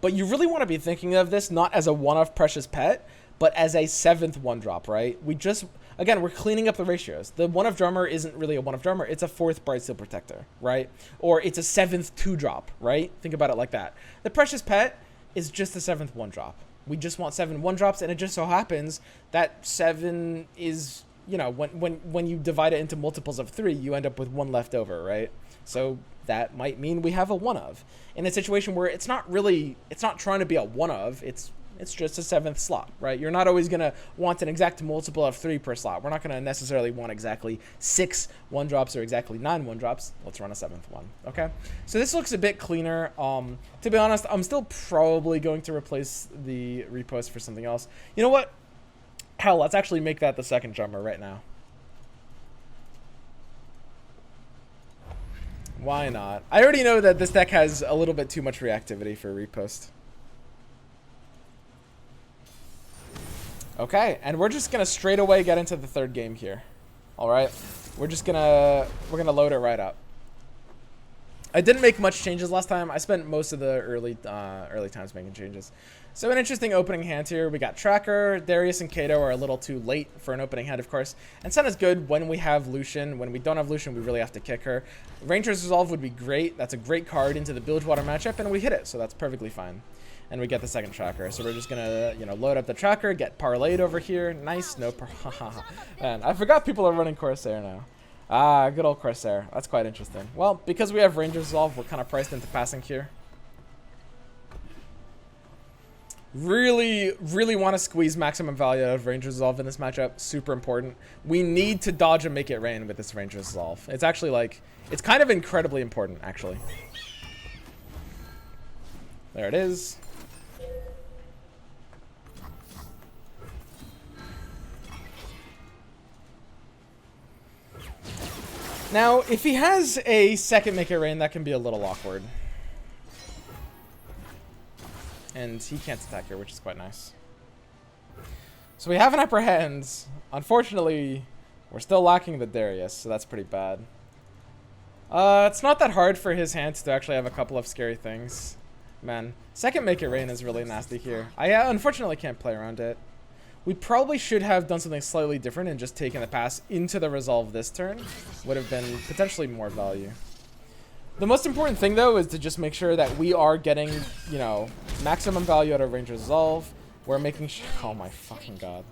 But you really want to be thinking of this not as a 1-off Precious Pet, but as a 7th 1-drop, right? We just, again, we're cleaning up the ratios. The 1-off Drummer isn't really a 1-off Drummer. It's a 4th Bright Steel Protector, right? Or it's a 7th 2-drop, right? Think about it like that. The Precious Pet is just a 7th 1-drop. We just want 7 1-drops, and it just so happens that 7 is, you know, when you divide it into multiples of 3, you end up with 1 left over, right? So that might mean we have a 1-of. In a situation where it's not trying to be a 1-of, it's just a 7th slot, right? You're not always going to want an exact multiple of 3 per slot. We're not going to necessarily want exactly 6 1-drops or exactly 9 1-drops. Let's run a 7th one, okay? So this looks a bit cleaner. To be honest, I'm still probably going to replace the repost for something else. You know what? Hell, let's actually make that the 2nd Drummer right now. Why not? I already know that this deck has a little bit too much reactivity for repost. Okay, and we're just gonna straight away get into the 3rd game here. All right, we're gonna load it right up. I didn't make much changes last time. I spent most of the early times making changes. So an interesting opening hand here. We got Tracker. Darius and Kato are a little too late for an opening hand, of course. And Senna's good when we have Lucian. When we don't have Lucian, we really have to kick her. Ranger's Resolve would be great. That's a great card into the Bilgewater matchup, and we hit it, so that's perfectly fine. And we get the 2nd Tracker. So we're just gonna, you know, load up the Tracker, get parlayed over here. Nice, no Man, I forgot people are running Corsair now. Ah, good old Corsair. That's quite interesting. Well, because we have Ranger's Resolve, we're kind of priced into passing here. Really, really want to squeeze maximum value out of Ranger's Resolve in this matchup. Super important. We need to dodge and make it rain with this Ranger's Resolve. It's actually like, it's kind of incredibly important, actually. There it is. Now, if he has a 2nd Make It Rain, that can be a little awkward. and he can't attack here, which is quite nice. So we have an Apprehend. Unfortunately, we're still lacking the Darius, so that's pretty bad. It's not that hard for his hands to actually have a couple of scary things. Man, second Make It Rain is really nasty here. I unfortunately can't play around it. We probably should have done something slightly different and just taken the pass into the resolve this turn. Would have been potentially more value. The most important thing, though, is to just make sure that we are getting, you know, maximum value out of range resolve. We're making sure... Oh my fucking god.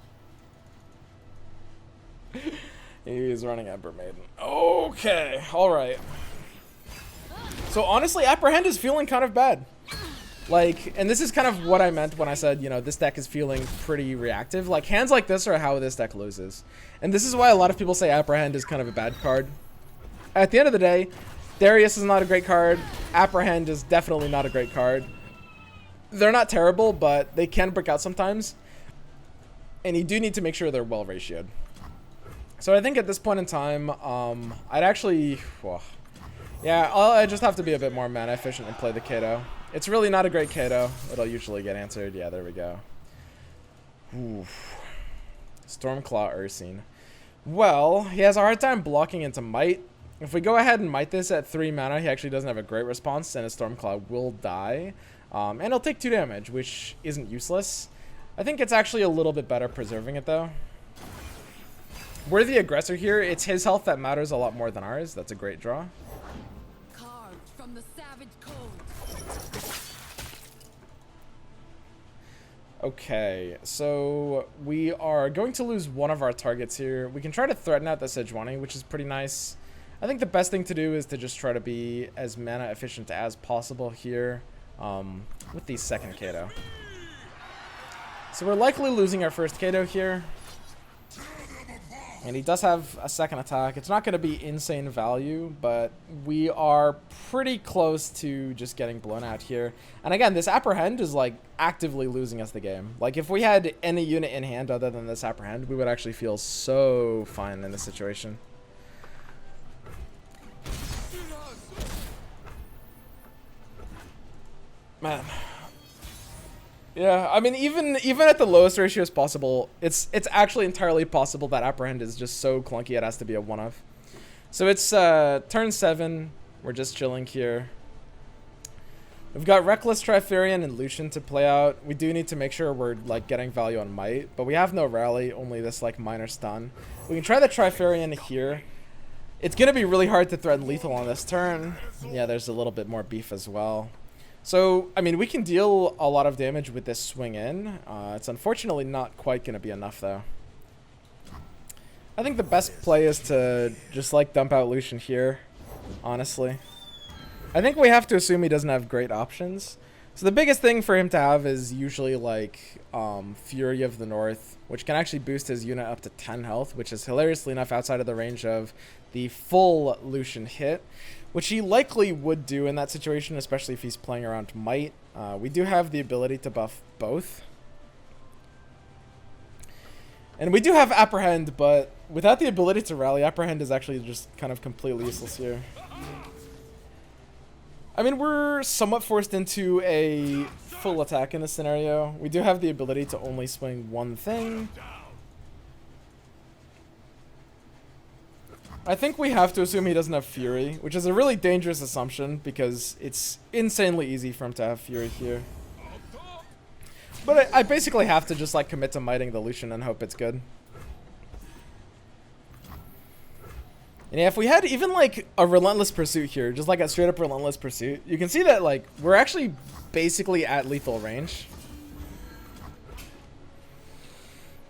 He's running Ember Maiden. Okay, alright. So honestly, Apprehend is feeling kind of bad. Like, and this is kind of what I meant when I said, you know, this deck is feeling pretty reactive. Like, hands like this are how this deck loses. And this is why a lot of people say Apprehend is kind of a bad card. At the end of the day, Darius is not a great card. Apprehend is definitely not a great card. They're not terrible, but they can break out sometimes. And you do need to make sure they're well ratioed. So I think at this point in time, I'd actually... Well, yeah, I just have to be a bit more mana efficient and play the Kato. It's really not a great Kato. It'll usually get answered. Yeah, there we go. Oof. Stormclaw Ursine. Well, he has a hard time blocking into Might. If we go ahead and Might this at 3 mana, he actually doesn't have a great response, and his Stormclaw will die. And he'll take 2 damage, which isn't useless. I think it's actually a little bit better preserving it, though. We're the aggressor here. It's his health that matters a lot more than ours. That's a great draw. Carved from the savage code. Okay, so we are going to lose one of our targets here. We can try to threaten out the Sejuani, which is pretty nice. I think the best thing to do is to just try to be as mana efficient as possible here with the second Kato. So we're likely losing our first Kato here. And he does have a second attack. It's not going to be insane value, but we are pretty close to just getting blown out here. And again, this Apprehend is like actively losing us the game. Like if we had any unit in hand other than this Apprehend, we would actually feel so fine in this situation. Man. Yeah, I mean, even at the lowest ratios possible, it's actually entirely possible that Apprehend is just so clunky it has to be a one-of. So it's turn 7. We're just chilling here. We've got Reckless, Trifarian, and Lucian to play out. We do need to make sure we're like getting value on Might, but we have no rally, only this like minor stun. We can try the Trifarian here. It's gonna be really hard to threaten lethal on this turn. Yeah, there's a little bit more beef as well. So, I mean, we can deal a lot of damage with this swing in. It's unfortunately not quite going to be enough, though. I think the best play is to just, like, dump out Lucian here, honestly. I think we have to assume he doesn't have great options. So the biggest thing for him to have is usually, like, Fury of the North, which can actually boost his unit up to 10 health, which is hilariously enough outside of the range of the full Lucian hit, which he likely would do in that situation, especially if he's playing around Might. We do have the ability to buff both. And we do have Apprehend, but without the ability to rally, Apprehend is actually just kind of completely useless here. I mean, we're somewhat forced into a full attack in this scenario. We do have the ability to only swing one thing. I think we have to assume he doesn't have Fury, which is a really dangerous assumption because it's insanely easy for him to have Fury here. But I basically have to just like commit to miting the Lucian and hope it's good. And yeah, if we had even like a Relentless Pursuit here, just like a straight up Relentless Pursuit, you can see that like we're actually basically at lethal range.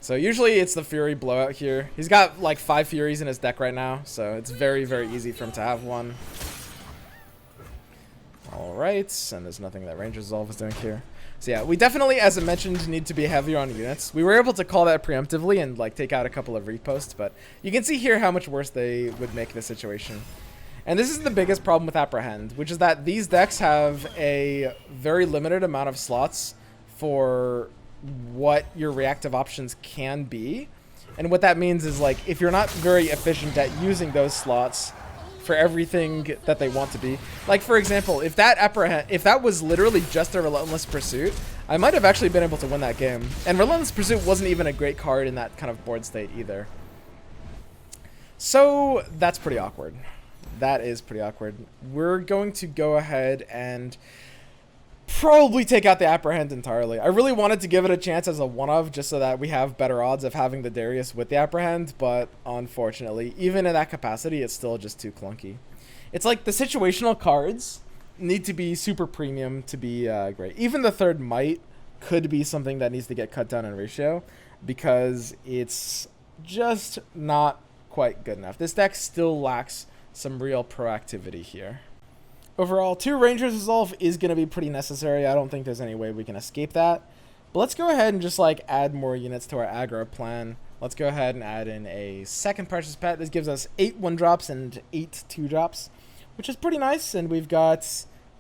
So usually it's the Fury blowout here. He's got like 5 Furies in his deck right now, so it's very, very easy for him to have one. Alright, and there's nothing that range resolve is doing here. So yeah, we definitely, as I mentioned, need to be heavier on units. We were able to call that preemptively and like take out a couple of reposts, but you can see here how much worse they would make the situation. And this is the biggest problem with Apprehend, which is that these decks have a very limited amount of slots for what your reactive options can be. And what that means is like if you're not very efficient at using those slots, for everything that they want to be. Like, for example, if that was literally just a Relentless Pursuit, I might have actually been able to win that game. And Relentless Pursuit wasn't even a great card in that kind of board state either. So that's pretty awkward. That is pretty awkward. We're going to go ahead and probably take out the Apprehend entirely. I really wanted to give it a chance as a one-of just so that we have better odds of having the Darius with the Apprehend, but unfortunately, even in that capacity, it's still just too clunky. It's like the situational cards need to be super premium to be great. Even the third Might could be something that needs to get cut down in ratio because it's just not quite good enough. This deck still lacks some real proactivity here. Overall, 2 Rangers Resolve is going to be pretty necessary. I don't think there's any way we can escape that. But let's go ahead and just like add more units to our aggro plan. Let's go ahead and add in a second Precious Pet. This gives us 8 1-drops and 8 2-drops, which is pretty nice. And we've got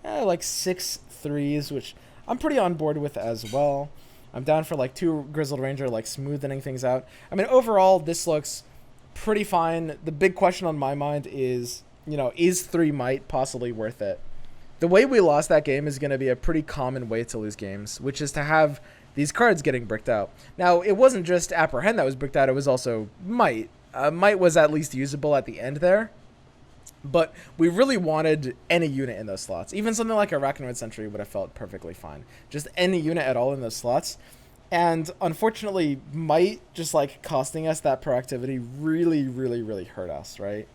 like 6 3s, which I'm pretty on board with as well. I'm down for like 2 Grizzled Ranger, like smoothing things out. I mean, overall, this looks pretty fine. The big question on my mind is, you know, is 3 Might possibly worth it? The way we lost that game is going to be a pretty common way to lose games, which is to have these cards getting bricked out. Now, it wasn't just Apprehend that was bricked out, it was also Might. Might was at least usable at the end there, but we really wanted any unit in those slots. Even something like Arachnoid Sentry would have felt perfectly fine. Just any unit at all in those slots. And unfortunately, Might just like costing us that proactivity really hurt us, right?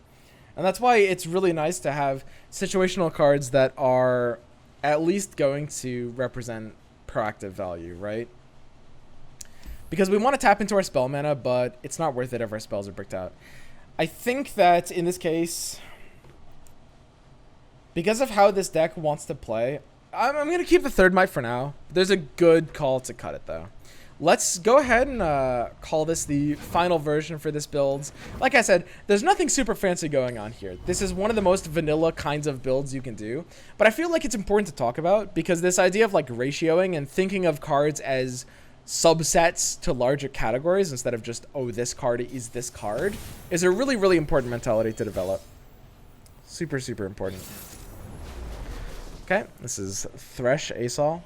And that's why it's really nice to have situational cards that are at least going to represent proactive value, right? Because we want to tap into our spell mana, but it's not worth it if our spells are bricked out. I think that in this case, because of how this deck wants to play, I'm going to keep the third Might for now. There's a good call to cut it, though. Let's go ahead and call this the final version for this build. Like I said, there's nothing super fancy going on here. This is one of the most vanilla kinds of builds you can do. But I feel like it's important to talk about because this idea of like ratioing and thinking of cards as subsets to larger categories instead of just, oh, this card is this card, is a really important mentality to develop. Super important. Okay, this is Thresh Asol.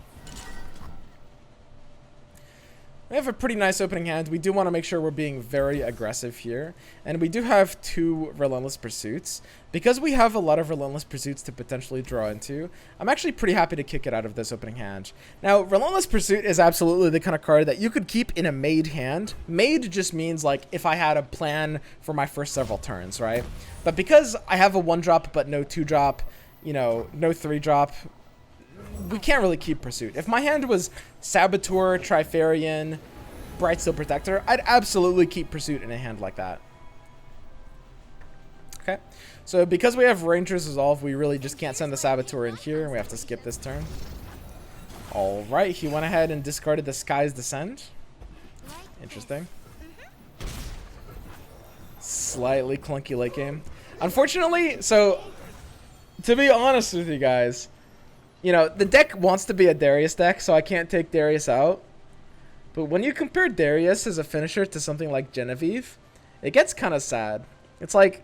We have a pretty nice opening hand. We do want to make sure we're being very aggressive here. And we do have 2 Relentless Pursuits. Because we have a lot of Relentless Pursuits to potentially draw into, I'm actually pretty happy to kick it out of this opening hand. Now, Relentless Pursuit is absolutely the kind of card that you could keep in a made hand. Made just means like if I had a plan for my first several turns, right? But because I have a 1-drop but no 2-drop, you know, no 3-drop, we can't really keep Pursuit. If my hand was Saboteur, Trifarian, Brightsteel Protector, I'd absolutely keep Pursuit in a hand like that. Okay, so because we have Ranger's Resolve, we really just can't send the Saboteur in here, and we have to skip this turn. Alright, he went ahead and discarded the Sky's Descent. Interesting. Slightly clunky late game. Unfortunately, so, to be honest with you guys, you know, the deck wants to be a Darius deck, so I can't take Darius out. But when you compare Darius as a finisher to something like Genevieve, it gets kind of sad. It's like,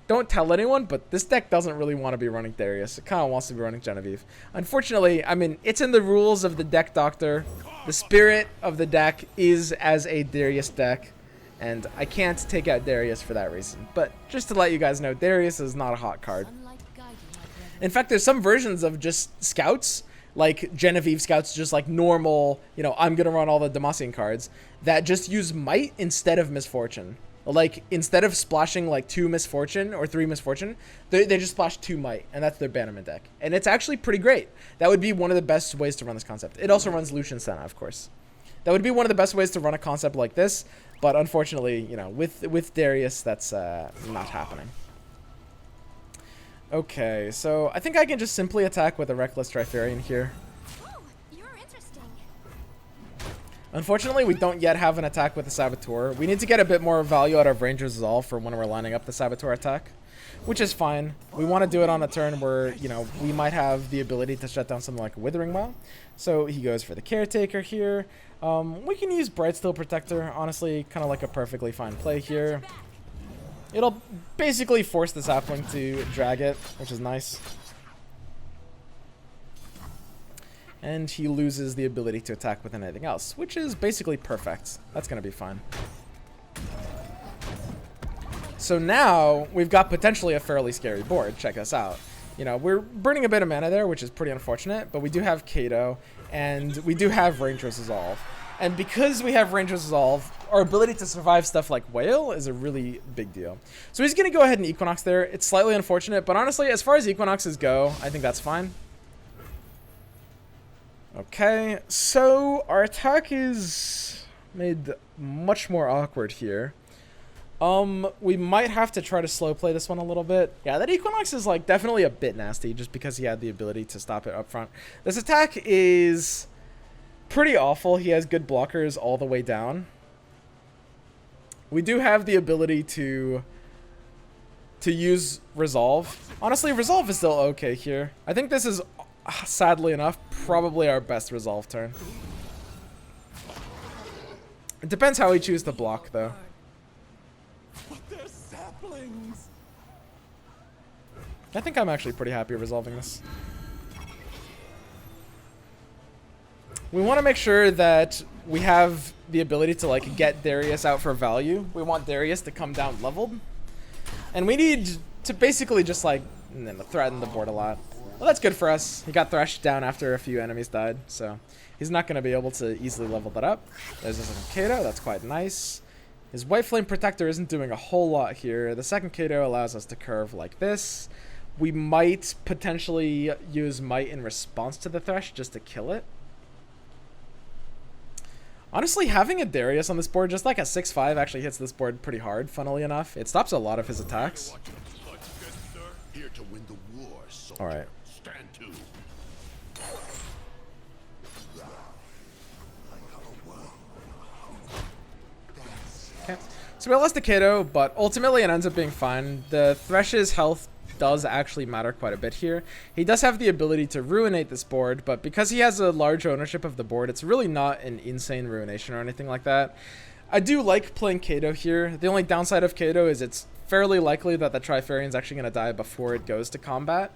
don't tell anyone, but this deck doesn't really want to be running Darius. It kind of wants to be running Genevieve. Unfortunately, I mean, it's in the rules of the deck doctor. The spirit of the deck is as a Darius deck, and I can't take out Darius for that reason. But just to let you guys know, Darius is not a hot card. In fact, there's some versions of just scouts, like Genevieve scouts, just like normal, you know, I'm going to run all the Demacian cards, that just use Might instead of Misfortune. Like, instead of splashing like 2 Misfortune or 3 Misfortune, they just splash 2 Might, and that's their bannerman deck. And it's actually pretty great. That would be one of the best ways to run this concept. It also runs Lucian Senna, of course. That would be one of the best ways to run a concept like this, but unfortunately, you know, with Darius, that's not happening. Okay, so I think I can just simply attack with a Reckless Trifarian here. Oh, you're interesting. Unfortunately, we don't yet have an attack with the Saboteur. We need to get a bit more value out of Ranger's Resolve for when we're lining up the Saboteur attack, which is fine. We want to do it on a turn where, you know, we might have the ability to shut down something like a Withering Well. So he goes for the Caretaker here. We can use Brightsteel Protector, honestly, kind of like a perfectly fine play here. It'll basically force the sapling to drag it, which is nice. And he loses the ability to attack with anything else, which is basically perfect. That's going to be fine. So now we've got potentially a fairly scary board. Check this out. You know, we're burning a bit of mana there, which is pretty unfortunate, but we do have Kato, and we do have Ranger's Resolve. And because we have Ranger's Resolve, our ability to survive stuff like Whale is a really big deal. So he's going to go ahead and Equinox there. It's slightly unfortunate, but honestly, as far as Equinoxes go, I think that's fine. Okay, so our attack is made much more awkward here. We might have to try to slow play this one a little bit. Yeah, that Equinox is like definitely a bit nasty just because he had the ability to stop it up front. This attack is pretty awful. He has good blockers all the way down. We do have the ability to use Resolve. Honestly, Resolve is still okay here. I think this is, sadly enough, probably our best Resolve turn. It depends how we choose to block, though. I think I'm actually pretty happy resolving this. We want to make sure that we have the ability to like get Darius out for value. We want Darius to come down leveled. And we need to basically just like threaten the board a lot. Well, that's good for us. He got Threshed down after a few enemies died, so he's not going to be able to easily level that up. There's this Kato, that's quite nice. His White Flame Protector isn't doing a whole lot here. The second Kato allows us to curve like this. We might potentially use Might in response to the Thresh just to kill it. Honestly, having a Darius on this board, just like a 6-5, actually hits this board pretty hard, funnily enough. It stops a lot of his attacks. Alright. Okay. So we lost the Kato, but ultimately it ends up being fine. The Thresh's health does actually matter quite a bit here. He does have the ability to ruinate this board, but because he has a large ownership of the board, it's really not an insane ruination or anything like that. I do like playing Kato here. The only downside of Kato is it's fairly likely that the Trifarian's actually going to die before it goes to combat.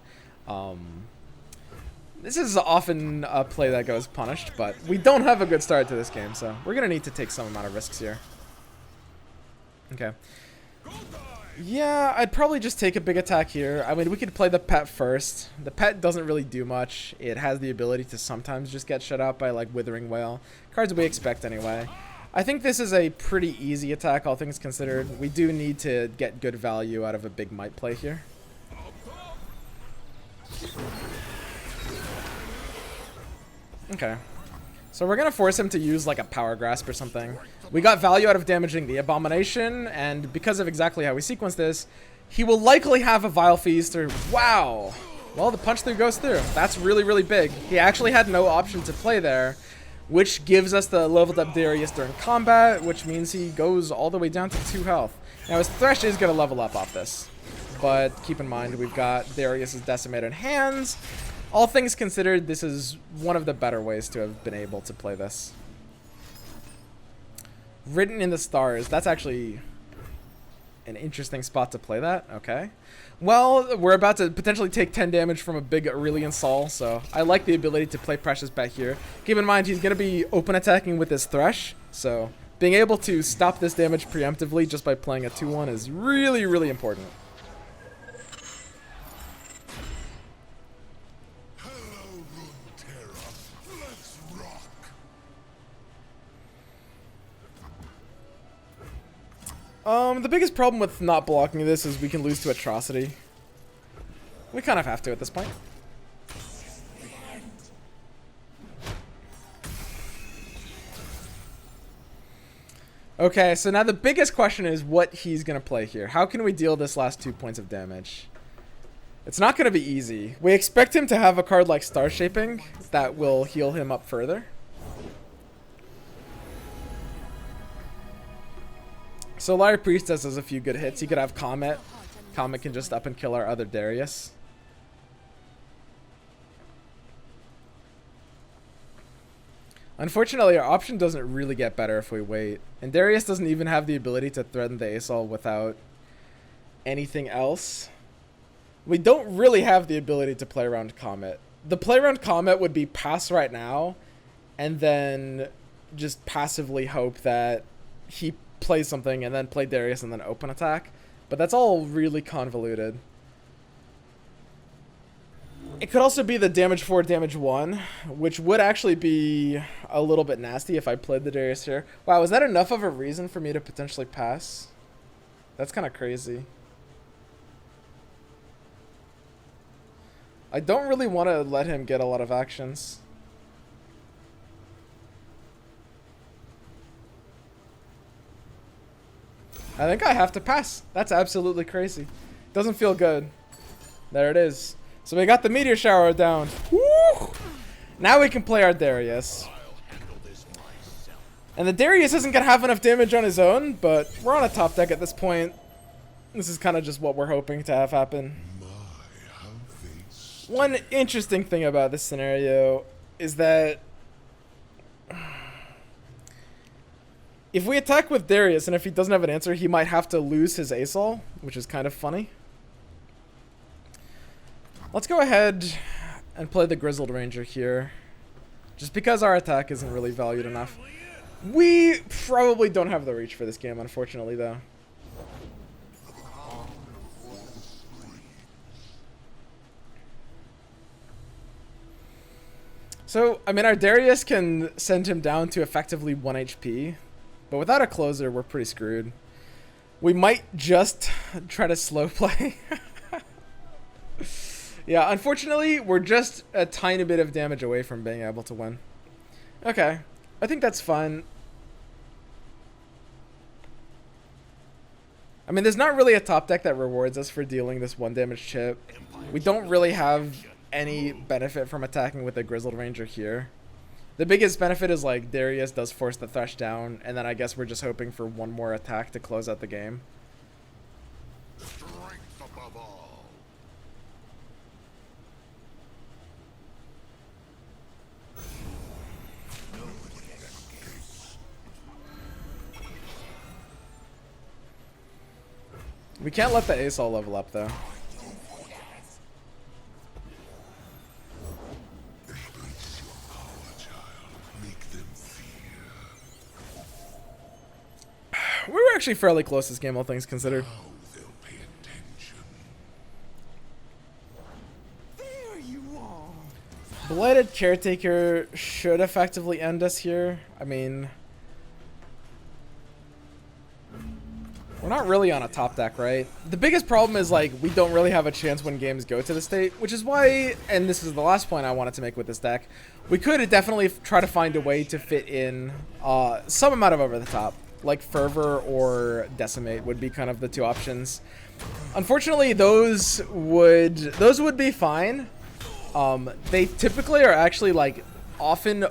This is often a play that goes punished, but we don't have a good start to this game, so we're going to need to take some amount of risks here. Okay. Yeah, I'd probably just take a big attack here. I mean, we could play the pet first. The pet doesn't really do much. It has the ability to sometimes just get shut out by, like, Withering Whale. Cards we expect anyway. I think this is a pretty easy attack, all things considered. We do need to get good value out of a big Might play here. Okay. So we're going to force him to use, like, a Power Grasp or something. We got value out of damaging the Abomination, and because of exactly how we sequence this, he will likely have a Vile Feast or... Wow! Well, the punch through goes through. That's really, really big. He actually had no option to play there, which gives us the leveled up Darius during combat, which means he goes all the way down to 2 health. Now, his Thresh is going to level up off this, but keep in mind, we've got Darius's Decimated Hands. All things considered, this is one of the better ways to have been able to play this. Written in the Stars. That's actually an interesting spot to play that. Okay. Well, we're about to potentially take 10 damage from a big Aurelian Sol, so I like the ability to play Precious back here. Keep in mind, he's going to be open attacking with his Thresh, so being able to stop this damage preemptively just by playing a 2-1 is really, really important. Hello, Runeterra. Let's rock. The biggest problem with not blocking this is we can lose to Atrocity. We kind of have to at this point. Okay, so now the biggest question is what he's going to play here. How can we deal this last 2 points of damage? It's not going to be easy. We expect him to have a card like Star Shaping that will heal him up further. So Liar Priestess has a few good hits. He could have Comet. Comet can just up and kill our other Darius. Unfortunately, our option doesn't really get better if we wait. And Darius doesn't even have the ability to threaten the Asol without anything else. We don't really have the ability to play around Comet. The play around Comet would be pass right now, and then just passively hope that he plays something, and then play Darius, and then open attack. But that's all really convoluted. It could also be the damage 4, damage 1, which would actually be a little bit nasty if I played the Darius here. Wow, is that enough of a reason for me to potentially pass? That's kind of crazy. I don't really want to let him get a lot of actions. I think I have to pass. That's absolutely crazy. Doesn't feel good. There it is. So we got the meteor shower down. Woo! Now we can play our Darius. And the Darius isn't going to have enough damage on his own, but we're on a top deck at this point. This is kind of just what we're hoping to have happen. One interesting thing about this scenario is that if we attack with Darius and if he doesn't have an answer, he might have to lose his Asol, which is kind of funny. Let's go ahead and play the Grizzled Ranger here, just because our attack isn't really valued enough. We probably don't have the reach for this game, unfortunately, though. So, I mean, our Darius can send him down to effectively 1 HP, but without a closer, we're pretty screwed. We might just try to slow play. Yeah, unfortunately, we're just a tiny bit of damage away from being able to win. Okay, I think that's fine. I mean, there's not really a top deck that rewards us for dealing this 1 damage chip. We don't really have any benefit from attacking with the Grizzled Ranger here. The biggest benefit is like Darius does force the Thresh down, and then I guess we're just hoping for 1 more attack to close out the game. We can't let the Asol level up, though. We were actually fairly close this game, all things considered. There you are. Blighted Caretaker should effectively end us here. I mean, we're not really on a top deck, right? The biggest problem is, like, we don't really have a chance when games go to the state, which is why, and this is the last point I wanted to make with this deck, we could definitely try to find a way to fit in some amount of over the top, like Fervor or Decimate would be kind of the 2 options. Unfortunately, those would be fine. They typically are actually, like, often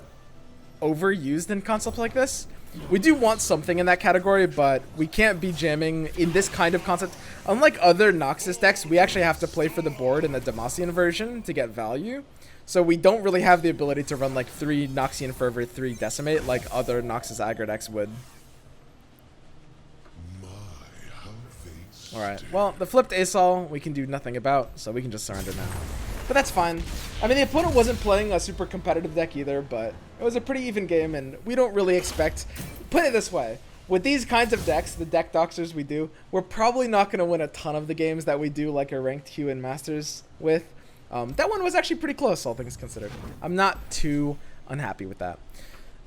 overused in concepts like this. We do want something in that category, but we can't be jamming in this kind of concept. Unlike other Noxus decks, we actually have to play for the board in the Demacian version to get value. So we don't really have the ability to run like 3 Noxian Fervor, 3 Decimate like other Noxus aggro decks would. Alright, well, the flipped Asol we can do nothing about, so we can just surrender now. But that's fine. I mean, the opponent wasn't playing a super competitive deck either, but it was a pretty even game, and we don't really expect... Put it this way. With these kinds of decks, the deck doctors we do, we're probably not going to win a ton of the games that we do like a ranked Q and Masters with. That one was actually pretty close, all things considered. I'm not too unhappy with that.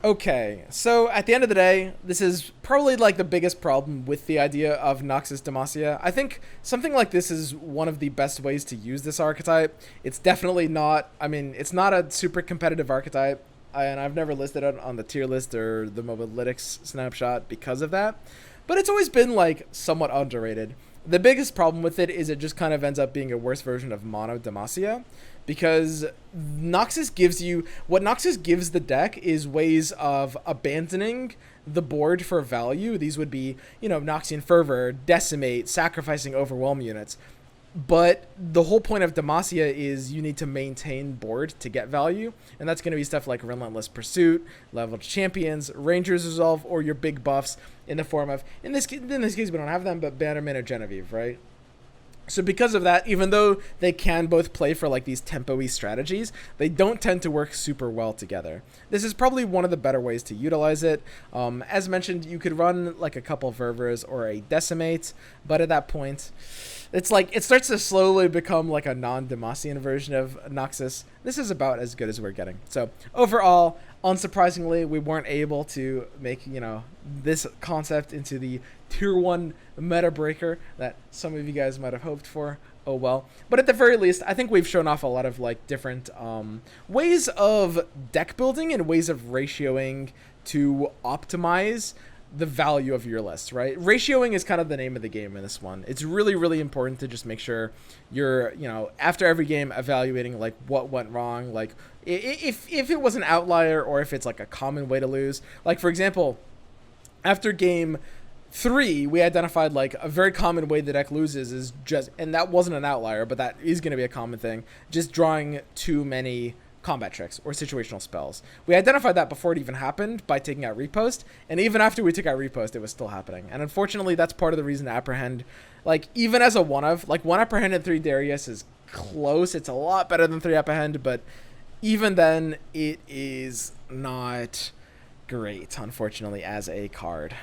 Okay, so at the end of the day, this is probably like the biggest problem with the idea of Noxus Demacia. I think something like this is one of the best ways to use this archetype. It's definitely not, I mean, it's not a super competitive archetype, and I've never listed it on the tier list or the Mobalytics snapshot because of that, but it's always been like somewhat underrated. The biggest problem with it is it just kind of ends up being a worse version of Mono Demacia, because Noxus gives you, what Noxus gives the deck is ways of abandoning the board for value. These would be, you know, Noxian Fervor, Decimate, sacrificing Overwhelm units. But the whole point of Demacia is you need to maintain board to get value, and that's going to be stuff like Relentless Pursuit, Leveled Champions, Ranger's Resolve, or your big buffs in the form of, in this case we don't have them, but Bannerman or Genevieve, right? So because of that, even though they can both play for like these tempo-y strategies, they don't tend to work super well together. This is probably one of the better ways to utilize it. As mentioned, you could run like a couple Ververs or a Decimate, but at that point, it's like it starts to slowly become like a non-Demacian version of Noxus. This is about as good as we're getting. So overall, unsurprisingly, we weren't able to make, this concept into the tier 1 meta breaker that some of you guys might have hoped for. Oh well. But at the very least, I think we've shown off a lot of like different ways of deck building and ways of ratioing to optimize the value of your list, right? Ratioing is kind of the name of the game in this one. It's really, really important to just make sure you're, after every game evaluating like what went wrong, like if it was an outlier or if it's like a common way to lose. Like for example, after game 3, we identified like a very common way the deck loses is just, and that wasn't an outlier, but that is going to be a common thing, just drawing too many combat tricks or situational spells. We identified that before it even happened by taking out Repost, and even after we took out Repost, it was still happening. And unfortunately, that's part of the reason Apprehend, like even as a one Apprehend and 3 Darius is close. It's a lot better than 3 Apprehend, but even then, it is not great, unfortunately, as a card.